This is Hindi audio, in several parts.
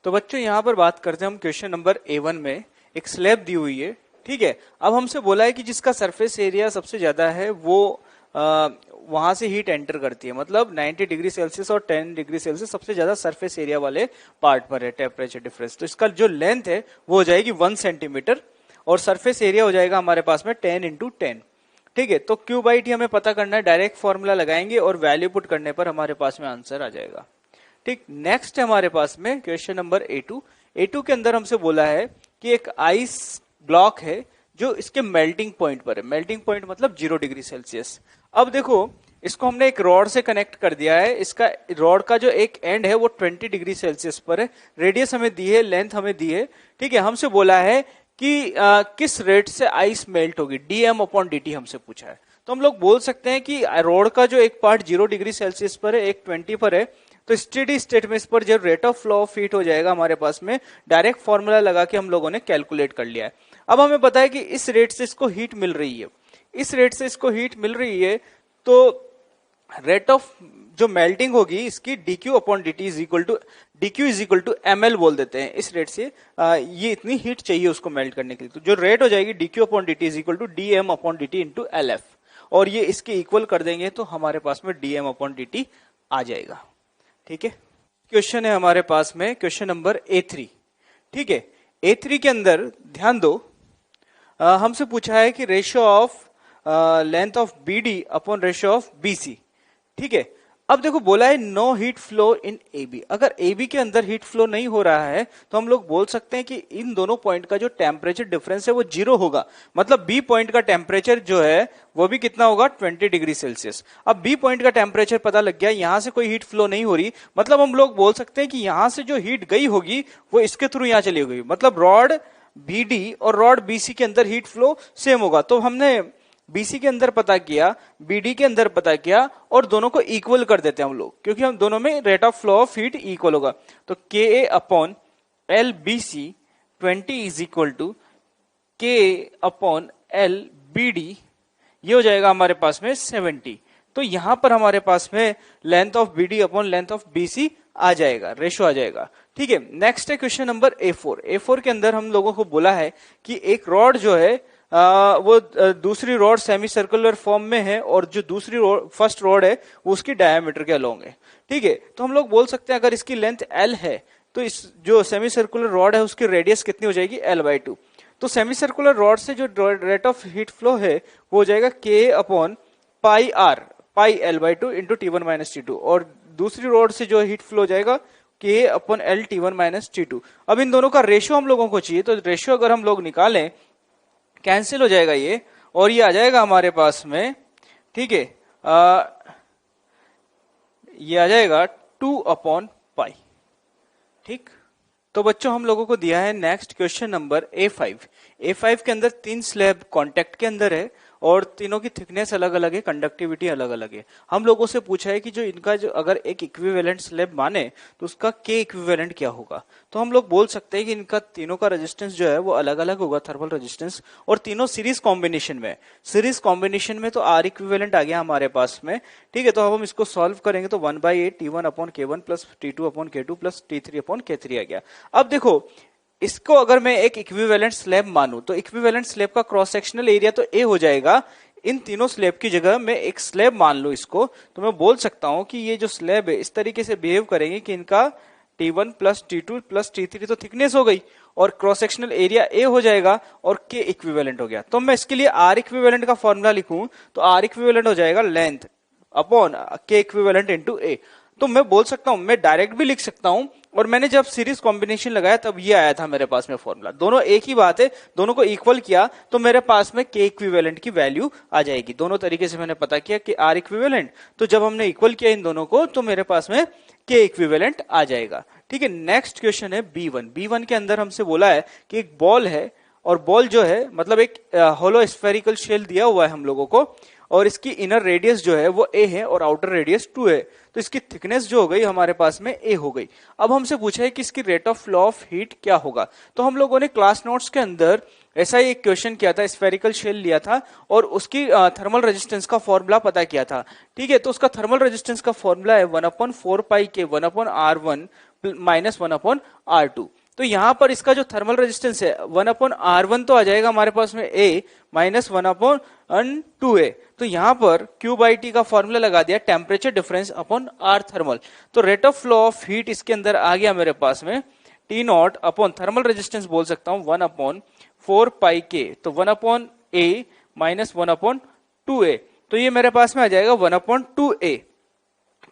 तो बच्चों यहाँ पर बात करते हैं हम क्वेश्चन नंबर A1 में। एक स्लैब दी हुई है, ठीक है। अब हमसे बोला है कि जिसका सरफेस एरिया सबसे ज्यादा है वो वहां से हीट एंटर करती है, मतलब 90 डिग्री सेल्सियस और 10 डिग्री सेल्सियस सबसे ज्यादा सरफेस एरिया वाले पार्ट पर है टेम्परेचर डिफरेंस। तो इसका जो लेंथ है वो हो जाएगी 1 सेंटीमीटर और सरफेस एरिया हो जाएगा हमारे पास में 10 इंटू 10, ठीक है। तो क्यू बाई टी हमें पता करना है, डायरेक्ट फॉर्मूला लगाएंगे और वैल्यू पुट करने पर हमारे पास में आंसर आ जाएगा, ठीक। नेक्स्ट है हमारे पास में क्वेश्चन नंबर A2। A2 के अंदर हमसे बोला है कि एक आइस ब्लॉक है जो इसके मेल्टिंग पॉइंट पर है। मेल्टिंग पॉइंट मतलब 0 डिग्री सेल्सियस। अब देखो इसको हमने एक रॉड से कनेक्ट कर दिया है। इसका रॉड का जो एक एंड है वो 20 डिग्री सेल्सियस पर है। रेडियस हमें दी है, लेंथ हमें दी है, ठीक है। हमसे बोला है कि किस रेट से आइस मेल्ट होगी, dm/dt हमसे पूछा है। तो हम लोग बोल सकते हैं कि रॉड का जो एक पार्ट 0 डिग्री सेल्सियस पर है, एक 20 पर है, तो स्टेडी स्टेट में इस पर जो rate of flow of heat हो जाएगा हमारे पास में, डायरेक्ट फॉर्मूला लगा के हम लोगों ने कैलकुलेट कर लिया है। अब हमें पता है कि इस रेट से इसको हीट मिल रही है, इस रेट से इसको हीट मिल रही है, तो रेट ऑफ जो मेल्टिंग होगी इसकी dq/dt is equal to ml बोल देते हैं। इस रेट से ये इतनी हीट चाहिए उसको मेल्ट करने के लिए, तो जो रेट हो जाएगी dq/dt is equal to dm/dt into LF, और ये इसके इक्वल कर देंगे तो हमारे पास में dm/dt आ जाएगा, ठीक है। क्वेश्चन है हमारे पास में क्वेश्चन नंबर A3, ठीक है। A3 के अंदर ध्यान दो, हमसे पूछा है कि ratio of length of BD upon ratio of BC, ठीक है। अब देखो बोला है no heat flow in AB। अगर AB के अंदर हीट फ्लो नहीं हो रहा है तो हम लोग बोल सकते हैं कि इन दोनों पॉइंट का जो टेम्परेचर डिफरेंस है वो 0 होगा। मतलब B पॉइंट का टेम्परेचर जो है वो भी कितना होगा, 20 डिग्री सेल्सियस। अब B पॉइंट का टेम्परेचर पता लग गया, यहां से कोई हीट फ्लो नहीं हो रही, मतलब हम लोग बोल सकते हैं कि यहां से जो हीट गई होगी वो इसके थ्रू यहां चली गई, मतलब रॉड BD और रॉड BC के अंदर हीट फ्लो सेम होगा। तो हमने BC के अंदर पता किया, BD के अंदर पता किया, और दोनों को इक्वल कर देते हैं हम लोग, क्योंकि हम दोनों में rate of flow of heat equal होगा। तो KA/LBC 20 is equal to KA/LBD, ये हो जाएगा हमारे पास में 70। तो यहां पर हमारे पास में length of BD upon length of BC आ जाएगा, रेशो आ जाएगा, ठीक है। नेक्स्ट है क्वेश्चन नंबर A4। A4 के अंदर हम लोगों को बोला है कि एक रॉड जो है वो दूसरी रॉड सेमी सर्कुलर फॉर्म में है, और जो दूसरी फर्स्ट रॉड है वो उसकी डायमीटर के अलोंग है, ठीक है। तो हम लोग बोल सकते हैं अगर इसकी लेंथ L है तो इस जो सेमी सर्कुलर रॉड है उसकी रेडियस कितनी हो जाएगी, L/2। तो सेमी सर्कुलर रॉड से जो रेट ऑफ हीट फ्लो है वो हो जाएगा K/πr, पाई L/2 इंटू T1 - T2, और दूसरी रॉड से जो हीट फ्लो हो जाएगा K/L T1 - T2। अब इन दोनों का रेशियो हम लोगों को चाहिए, तो रेशियो अगर हम लोग निकालें कैंसिल हो जाएगा ये, और ये आ जाएगा हमारे पास में, ठीक है, ये आ जाएगा 2/π, ठीक। तो बच्चों हम लोगों को दिया है next question number A5। A5 के अंदर 3 स्लैब कांटेक्ट के अंदर है और तीनों की थिकनेस अलग अलग है, कंडक्टिविटी अलग अलग है। हम लोगों से पूछा है कि जो इनका जो अगर एक इक्विवेलेंट स्लैब माने तो उसका K इक्विवेलेंट क्या होगा। तो हम लोग बोल सकते हैं कि इनका तीनों का रेजिस्टेंस जो है वो अलग अलग होगा, थर्मल रेजिस्टेंस, और तीनों सीरीज कॉम्बिनेशन में। सीरीज कॉम्बिनेशन में तो R इक्विवेलेंट आ गया हमारे पास में, ठीक है। तो अब हम इसको सॉल्व करेंगे तो 1/8 T1/K1 plus T2/K2 plus T3/K3 आ गया। अब देखो इसको अगर मैं एक इक्विवेलेंट स्लैब मानूं तो इक्विवेलेंट स्लैब का क्रॉस सेक्शनल एरिया तो A हो जाएगा। इन तीनों स्लैब की जगह मैं एक स्लैब मान लूं इसको, तो मैं बोल सकता हूं कि ये जो स्लैब है इस तरीके से बिहेव करेंगे कि इनका T1 plus T2 plus T3 तो थिकनेस हो गई, और क्रॉस सेक्शनल एरिया A हो जाएगा, और K इक्विवेलेंट हो गया। तो मैं इसके लिए R इक्विवेलेंट का फॉर्मूला लिखूं तो R इक्विवेलेंट हो जाएगा length upon K equivalent into A। तो मैं बोल सकता हूं, मैं डायरेक्ट भी लिख सकता हूं, और मैंने जब सीरीज कॉम्बिनेशन लगाया तब ये आया था मेरे पास में फॉर्मूला। दोनों एक ही बात है, दोनों को इक्वल किया तो मेरे पास में K इक्विवेलेंट की वैल्यू आ जाएगी। दोनों तरीके से मैंने पता किया कि R इक्विवेलेंट, तो जब हमने इक्वल किया इन दोनों को तो मेरे पास में K इक्विवेलेंट आ जाएगा, ठीक है। नेक्स्ट क्वेश्चन है B1। B1 के अंदर हमसे बोला है कि एक बॉल है, और बॉल जो है मतलब एक होलो स्फेरिकल शेल दिया हुआ है हम लोगों को, और इसकी इनर रेडियस जो है वो A है और आउटर रेडियस 2 है। तो इसकी थिकनेस जो हो गई हमारे पास में A हो गई। अब हमसे पूछा है कि इसकी rate of flow of heat क्या होगा। तो हम लोगों ने क्लास नोट्स के अंदर ऐसा ही एक क्वेश्चन किया था, स्फेरिकल शेल लिया था और उसकी थर्मल रेजिस्टेंस का फॉर्मूला पता किया था। ठीक है, तो उसका थर्मल रेजिस्टेंस का फॉर्मूला है 1/4 के 1/R1 माइनस 1/R2। तो यहां पर इसका जो थर्मल रेजिस्टेंस है 1/R1 तो आ जाएगा हमारे पास में A माइनस 1/2A। तो यहां पर Q/T का फॉर्मूला लगा दिया temperature difference upon R thermal. तो rate of flow of heat इसके अंदर आ गया मेरे पास में T0 अपॉन थर्मल रेजिस्टेंस बोल सकता हूं 1/4πK। तो 1/A माइनस 1/2A। तो ये मेरे पास में आ जाएगा 1/2A।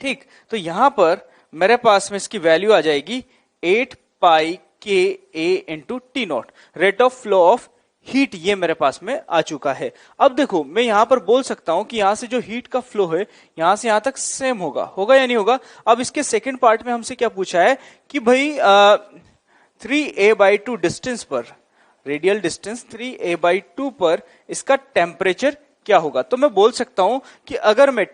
ठीक, तो यहां पर मेरे पास में इसकी वैल्यू आ जाएगी 8πKA into T0, rate of flow of heat ये मेरे पास में आ चुका है। अब देखो मैं यहां पर बोल सकता हूं कि यहां से जो हीट का फ्लो है यहां से यहां तक सेम होगा या नहीं होगा। अब इसके सेकंड पार्ट में हमसे क्या पूछा है कि भाई 3A/2 डिस्टेंस पर, रेडियल डिस्टेंस 3A/2 पर इसका टेम्परेचर क्या होगा। तो मैं बोल सकता हूं कि अगर मैं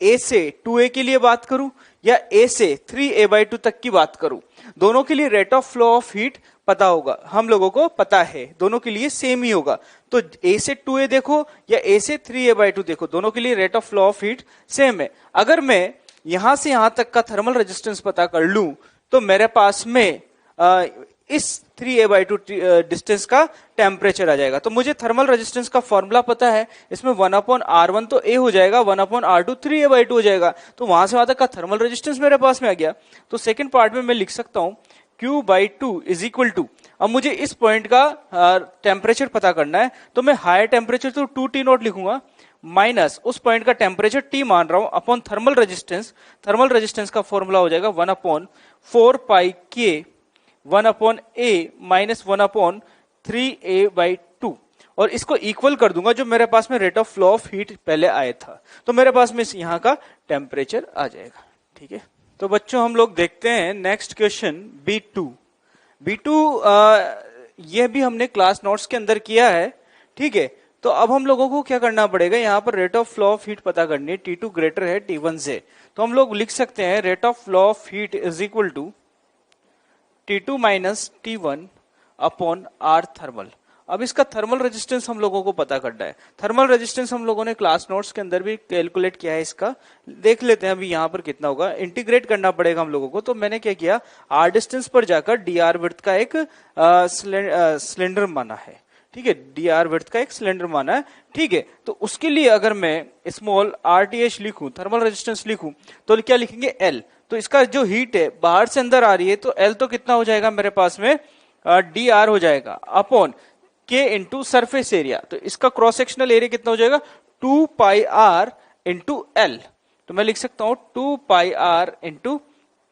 A से 2A के लिए बात करूं या A से 3A/2 तक की बात करूं, दोनों के लिए rate of flow of heat पता होगा, हम लोगों को पता है दोनों के लिए सेम ही होगा। तो A से 2A देखो या A से 3A/2 देखो, दोनों के लिए rate of flow of heat same है। अगर मैं यहां से यहां तक का थर्मल रेजिस्टेंस पता कर लूं तो मेरे पास में इस 3A/2 डिस्टेंस का टेम्परेचर आ जाएगा। तो मुझे थर्मल रेजिस्टेंस का फॉर्मूला पता है, इसमें 1/R1 तो A हो जाएगा, 1/R2 3A/2 हो जाएगा। तो वहां से वहां तक का थर्मल रेजिस्टेंस मेरे पास में आ गया। तो सेकंड पार्ट में मैं लिख सकता हूं Q/2 इज इक्वल टू, अब मुझे इस पॉइंट का टेम्परेचर पता करना है तो मैं हायर टेम्परेचर तो 2T0 लिखूंगा माइनस उस पॉइंट का टेम्परेचर T मान रहा हूं upon thermal resistance. Thermal resistance का फॉर्मूला हो जाएगा 1/4πK 1/A माइनस 1/3A/2 और इसको इक्वल कर दूंगा जो मेरे पास में rate of flow of heat पहले आया था। तो मेरे पास में यहाँ का टेम्परेचर आ जाएगा। ठीक है, तो बच्चों हम लोग देखते हैं नेक्स्ट क्वेश्चन B2। यह भी हमने क्लास नोट्स के अंदर किया है। ठीक है, तो अब हम लोगों को क्या करना पड़ेगा, यहाँ पर rate of flow of heat पता करनी है। T2 ग्रेटर है T1 से, तो हम लोग लिख सकते हैं rate of flow of heat is equal to T2 minus T1 upon R thermal. अब इसका थर्मल रेजिस्टेंस हम लोगों को पता करना है। थर्मल रेजिस्टेंस हम लोगों ने क्लास नोट्स के अंदर भी कैलकुलेट किया है, इसका देख लेते हैं अभी यहाँ पर कितना होगा। इंटीग्रेट करना पड़ेगा हम लोगों को। तो मैंने क्या किया, R डिस्टेंस पर जाकर dr विड्थ का एक सिलेंडर माना है। ठीक है, dr विड्थ का एक सिलेंडर माना है। ठीक है, तो उसके लिए अगर मैं स्मॉल RTH लिखूं, थर्मल रेजिस्टेंस लिखूं, तो क्या लिखेंगे L। तो इसका जो हीट है बाहर से अंदर आ रही है तो L तो कितना हो जाएगा मेरे पास में dr हो जाएगा upon K into surface area. तो इसका क्रॉस सेक्शनल एरिया कितना हो जाएगा 2πr इंटू L। तो मैं लिख सकता हूं 2πr इंटू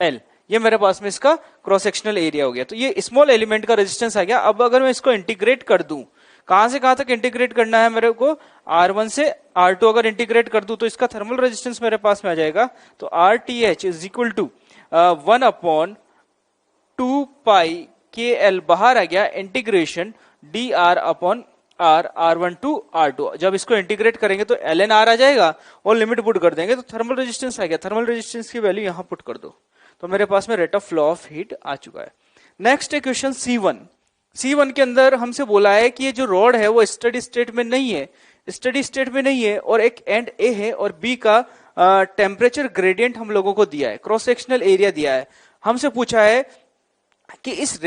L। ये मेरे पास में इसका क्रॉस सेक्शनल एरिया हो गया। तो ये स्मॉल एलिमेंट का रेजिस्टेंस आ गया। अब अगर मैं इसको इंटीग्रेट कर दूं, कहां से कहां तक इंटीग्रेट करना है मेरे को, R1 से R2 अगर इंटीग्रेट कर दूं तो इसका थर्मल रेजिस्टेंस मेरे पास में आ जाएगा। तो RTH is equal to 1/2πKL बाहर आ गया integration dr upon R R1 to R2। जब इसको इंटीग्रेट करेंगे तो ln R आ जाएगा और लिमिट पुट कर देंगे तो थर्मल रेजिस्टेंस आ गया। थर्मल रेजिस्टेंस की वैल्यू यहां पुट कर दो तो मेरे पास में rate of flow of heat आ चुका है। नेक्स्ट है क्वेश्चन C1 के अंदर हमसे बोला है कि ये जो रॉड है वो स्टडी स्टेट में नहीं है, स्टडी स्टेट में नहीं है और एक एंड A है और B का टेम्परेचर ग्रेडियंट हम लोगों को दिया है, क्रॉस सेक्शनल एरिया दिया है। हमसे पूछा है कि इस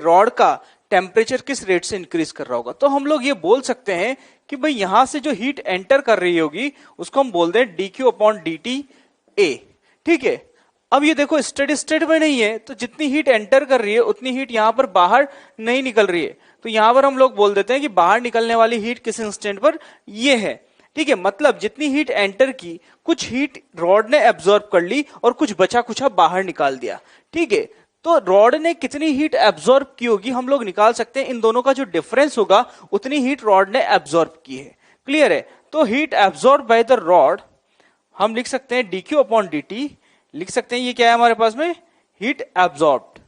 रॉड का टेम्परेचर किस रेट से इंक्रीज कर रहा होगा। तो हम लोग ये बोल सकते हैं कि भाई यहां से जो हीट एंटर कर रही होगी उसको हम बोलते हैं dq अपॉन dt A। ठीक है, अब ये देखो स्टेडी स्टेट में नहीं है तो जितनी हीट एंटर कर रही है उतनी हीट यहां पर बाहर नहीं निकल रही है। तो यहां पर हम लोग बोल देते हैं कि बाहर निकलने वाली हीट किस इंस्टेंट पर ये है। ठीक है, मतलब जितनी हीट एंटर की कुछ हीट रॉड ने एब्जॉर्ब कर ली और कुछ बचा कुछ बाहर निकाल दिया। ठीक है, तो रॉड ने कितनी हीट एब्जॉर्ब की होगी हम लोग निकाल सकते हैं। इन दोनों का जो डिफरेंस होगा उतनी हीट रॉड ने एब्जॉर्ब की है। क्लियर है, तो heat absorb by the rod हम लिख सकते हैं dq अपॉन dt, लिख सकते हैं ये क्या है हमारे पास में हीट एब्जॉर्ब्ड।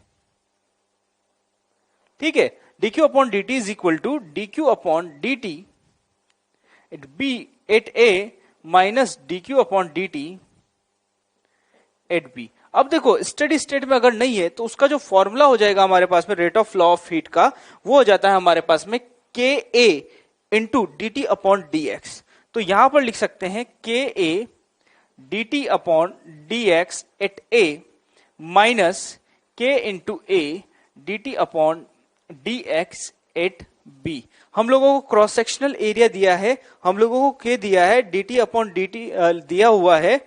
ठीक है, dq upon dt is equal to dq upon dt at b at a minus dq upon dt at b। अब देखो स्टेडी स्टेट में अगर नहीं है तो उसका जो फॉर्मूला हो जाएगा हमारे पास में rate of flow of heat का, वो हो जाता है हमारे पास में K A into D T upon D X. तो यहां पर लिख सकते हैं K A D T upon D X at A minus K into A D T upon D X at B. हम लोगों को क्रॉस सेक्शनल एरिया दिया है, हम लोगों को के दिया है, D T upon D T दिया हुआ है,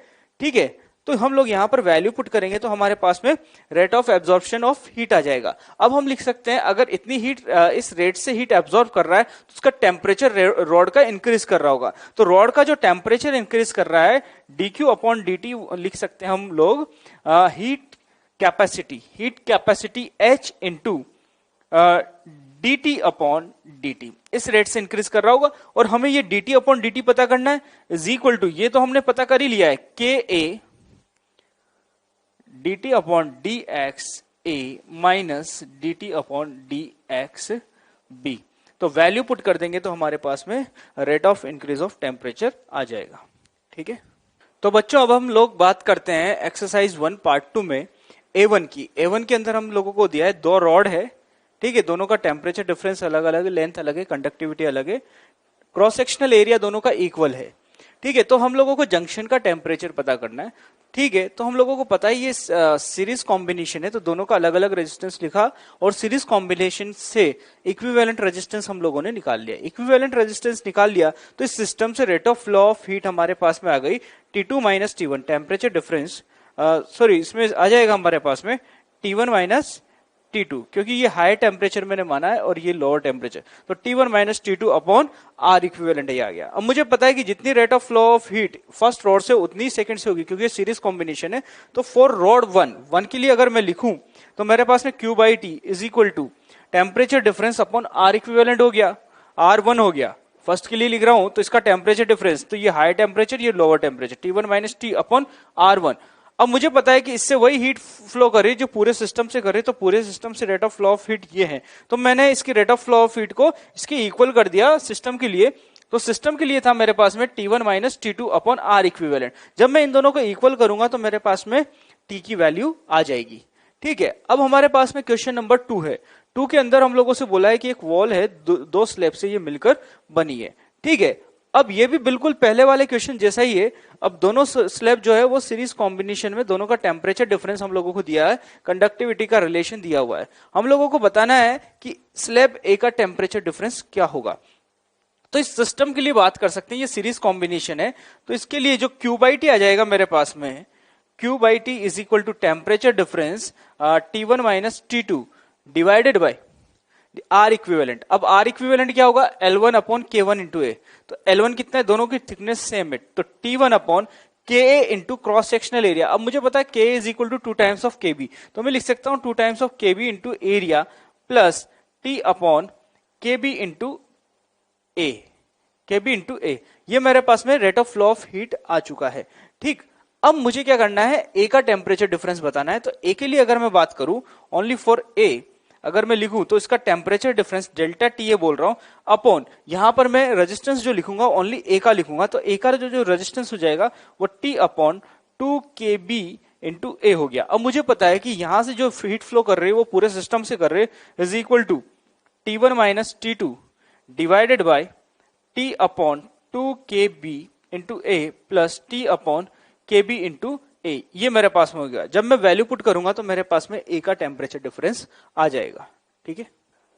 ठीक है। तो हम लोग यहां पर वैल्यू पुट करेंगे तो हमारे पास में rate of absorption of heat आ जाएगा। अब हम लिख सकते हैं अगर इतनी हीट इस रेट से हीट एब्जॉर्ब कर रहा है तो उसका टेम्परेचर रॉड का इंक्रीज कर रहा होगा। तो रॉड का जो टेम्परेचर इंक्रीज कर रहा है D Q upon D T लिख सकते हैं हम लोग heat capacity H into D T upon D T, इस रेट से इंक्रीज कर रहा होगा। और हमें ये D T upon D T पता करना है, इज इक्वल टू, ये तो हमने पता कर ही लिया है, K A D T upon D X A minus D T upon D X B. तो वैल्यू पुट कर देंगे तो हमारे पास में rate of increase of temperature आ जाएगा, ठीक है। तो बच्चों अब हम लोग बात करते हैं एक्सरसाइज 1 पार्ट 2 में A1 की। A1 के अंदर हम लोगों को दिया है दो रॉड है, ठीक है, दोनों का टेम्परेचर डिफरेंस अलग अलग है, लेंथ अलग है, कंडक्टिविटी अलग है, क्रॉस सेक्शनल एरिया दोनों का इक्वल है, ठीक है। तो हम लोगों को जंक्शन का टेम्परेचर पता करना है, ठीक है। तो हम लोगों को पता है ये सीरीज कॉम्बिनेशन है, तो दोनों का अलग अलग रेजिस्टेंस लिखा और सीरीज कॉम्बिनेशन से इक्विवेलेंट रेजिस्टेंस हम लोगों ने निकाल लिया। इक्विवेलेंट रेजिस्टेंस निकाल लिया तो इस सिस्टम से rate of flow of heat हमारे पास में आ गई T2 minus T1, temperature difference sorry इसमें आ जाएगा हमारे पास में T1 माइनस T2, क्योंकि ये हाई टेम्परेचर मैंने माना है और ये लोअर टेम्परेचर, तो T1 minus T2 upon R equivalent ये आ गया। अब मुझे पता है कि जितनी rate of flow of heat first rod से उतनी सेकंड से होगी, क्योंकि ये सीरीज कॉम्बिनेशन है। तो फॉर रॉड 1 के लिए अगर मैं लिखूं तो मेरे पास में Q by T is equal to temperature difference upon R equivalent हो गया, R1 हो गया। फर्स्ट के लिए लिख रहा हूं तो इसका टेम्परेचर डिफरेंस, तो ये हाई टेम्परेचर ये lower temperature, T1 minus T upon R1। अब मुझे पता है कि इससे वही हीट फ्लो कर रही है जो पूरे सिस्टम से कर रही है, तो पूरे सिस्टम से rate of flow of heat ये है। तो मैंने इसकी rate of flow of heat को इसके इक्वल कर दिया सिस्टम के लिए। तो सिस्टम के लिए था मेरे पास में T1 minus T2 upon R equivalent. जब मैं इन दोनों को इक्वल करूंगा तो मेरे पास में T की वैल्यू आ जाएगी, ठीक है। अब हमारे पास में क्वेश्चन नंबर 2 है। 2 के अंदर हम लोगों से बोला है कि एक वॉल है, दो स्लैब से ये मिलकर बनी है, ठीक है। अब ये भी बिल्कुल पहले वाले क्वेश्चन जैसा ही है। अब दोनों स्लैब जो है वो सीरीज कॉम्बिनेशन में, दोनों का टेम्परेचर डिफरेंस हम लोगों को दिया है, कंडक्टिविटी का रिलेशन दिया हुआ है। हम लोगों को बताना है कि स्लैब ए का टेम्परेचर डिफरेंस क्या होगा। तो इस सिस्टम के लिए बात कर सकते हैं, ये सीरीज कॉम्बिनेशन है, तो इसके लिए जो Q बाई टी आ जाएगा मेरे पास में, Q by T is equal to temperature difference T1 minus T2 divided by R equivalent. अब आर इक्विवेलेंट क्या होगा, L1 अपॉन K1 इंटू ए। तो L1 कितना है, दोनों की थिकनेस सेम है, तो T1 upon Ka into cross sectional area. अब मुझे पता है K is equal to 2 times of KB, तो मैं लिख सकता हूं 2 times of KB into area plus T upon KB into A, KB into A. ये मेरे पास में rate of flow of heat आ चुका है, ठीक। अब मुझे क्या करना है, ए का टेम्परेचर डिफरेंस बताना है। तो ए के लिए अगर मैं बात करूं ओनली फॉर ए, अगर मैं लिखूं तो इसका टेम्परेचर डिफरेंस डेल्टा टी ये बोल रहा हूं अपॉन, यहां पर मैं रेजिस्टेंस जो लिखूंगा ओनली ए का लिखूंगा, तो ए का जो रेजिस्टेंस हो जाएगा वो टी अपॉन 2 KB इंटू ए हो गया। अब मुझे पता है कि यहां से जो हीट फ्लो कर रही है वो पूरे सिस्टम से कर रहे हैं, is equal to T1 minus T2 divided by T upon 2 KB into A plus T upon KB into A. ये मेरे पास में हो गया। जब मैं वैल्यू पुट करूंगा तो मेरे पास में ए का टेम्परेचर डिफरेंस आ जाएगा, ठीक है।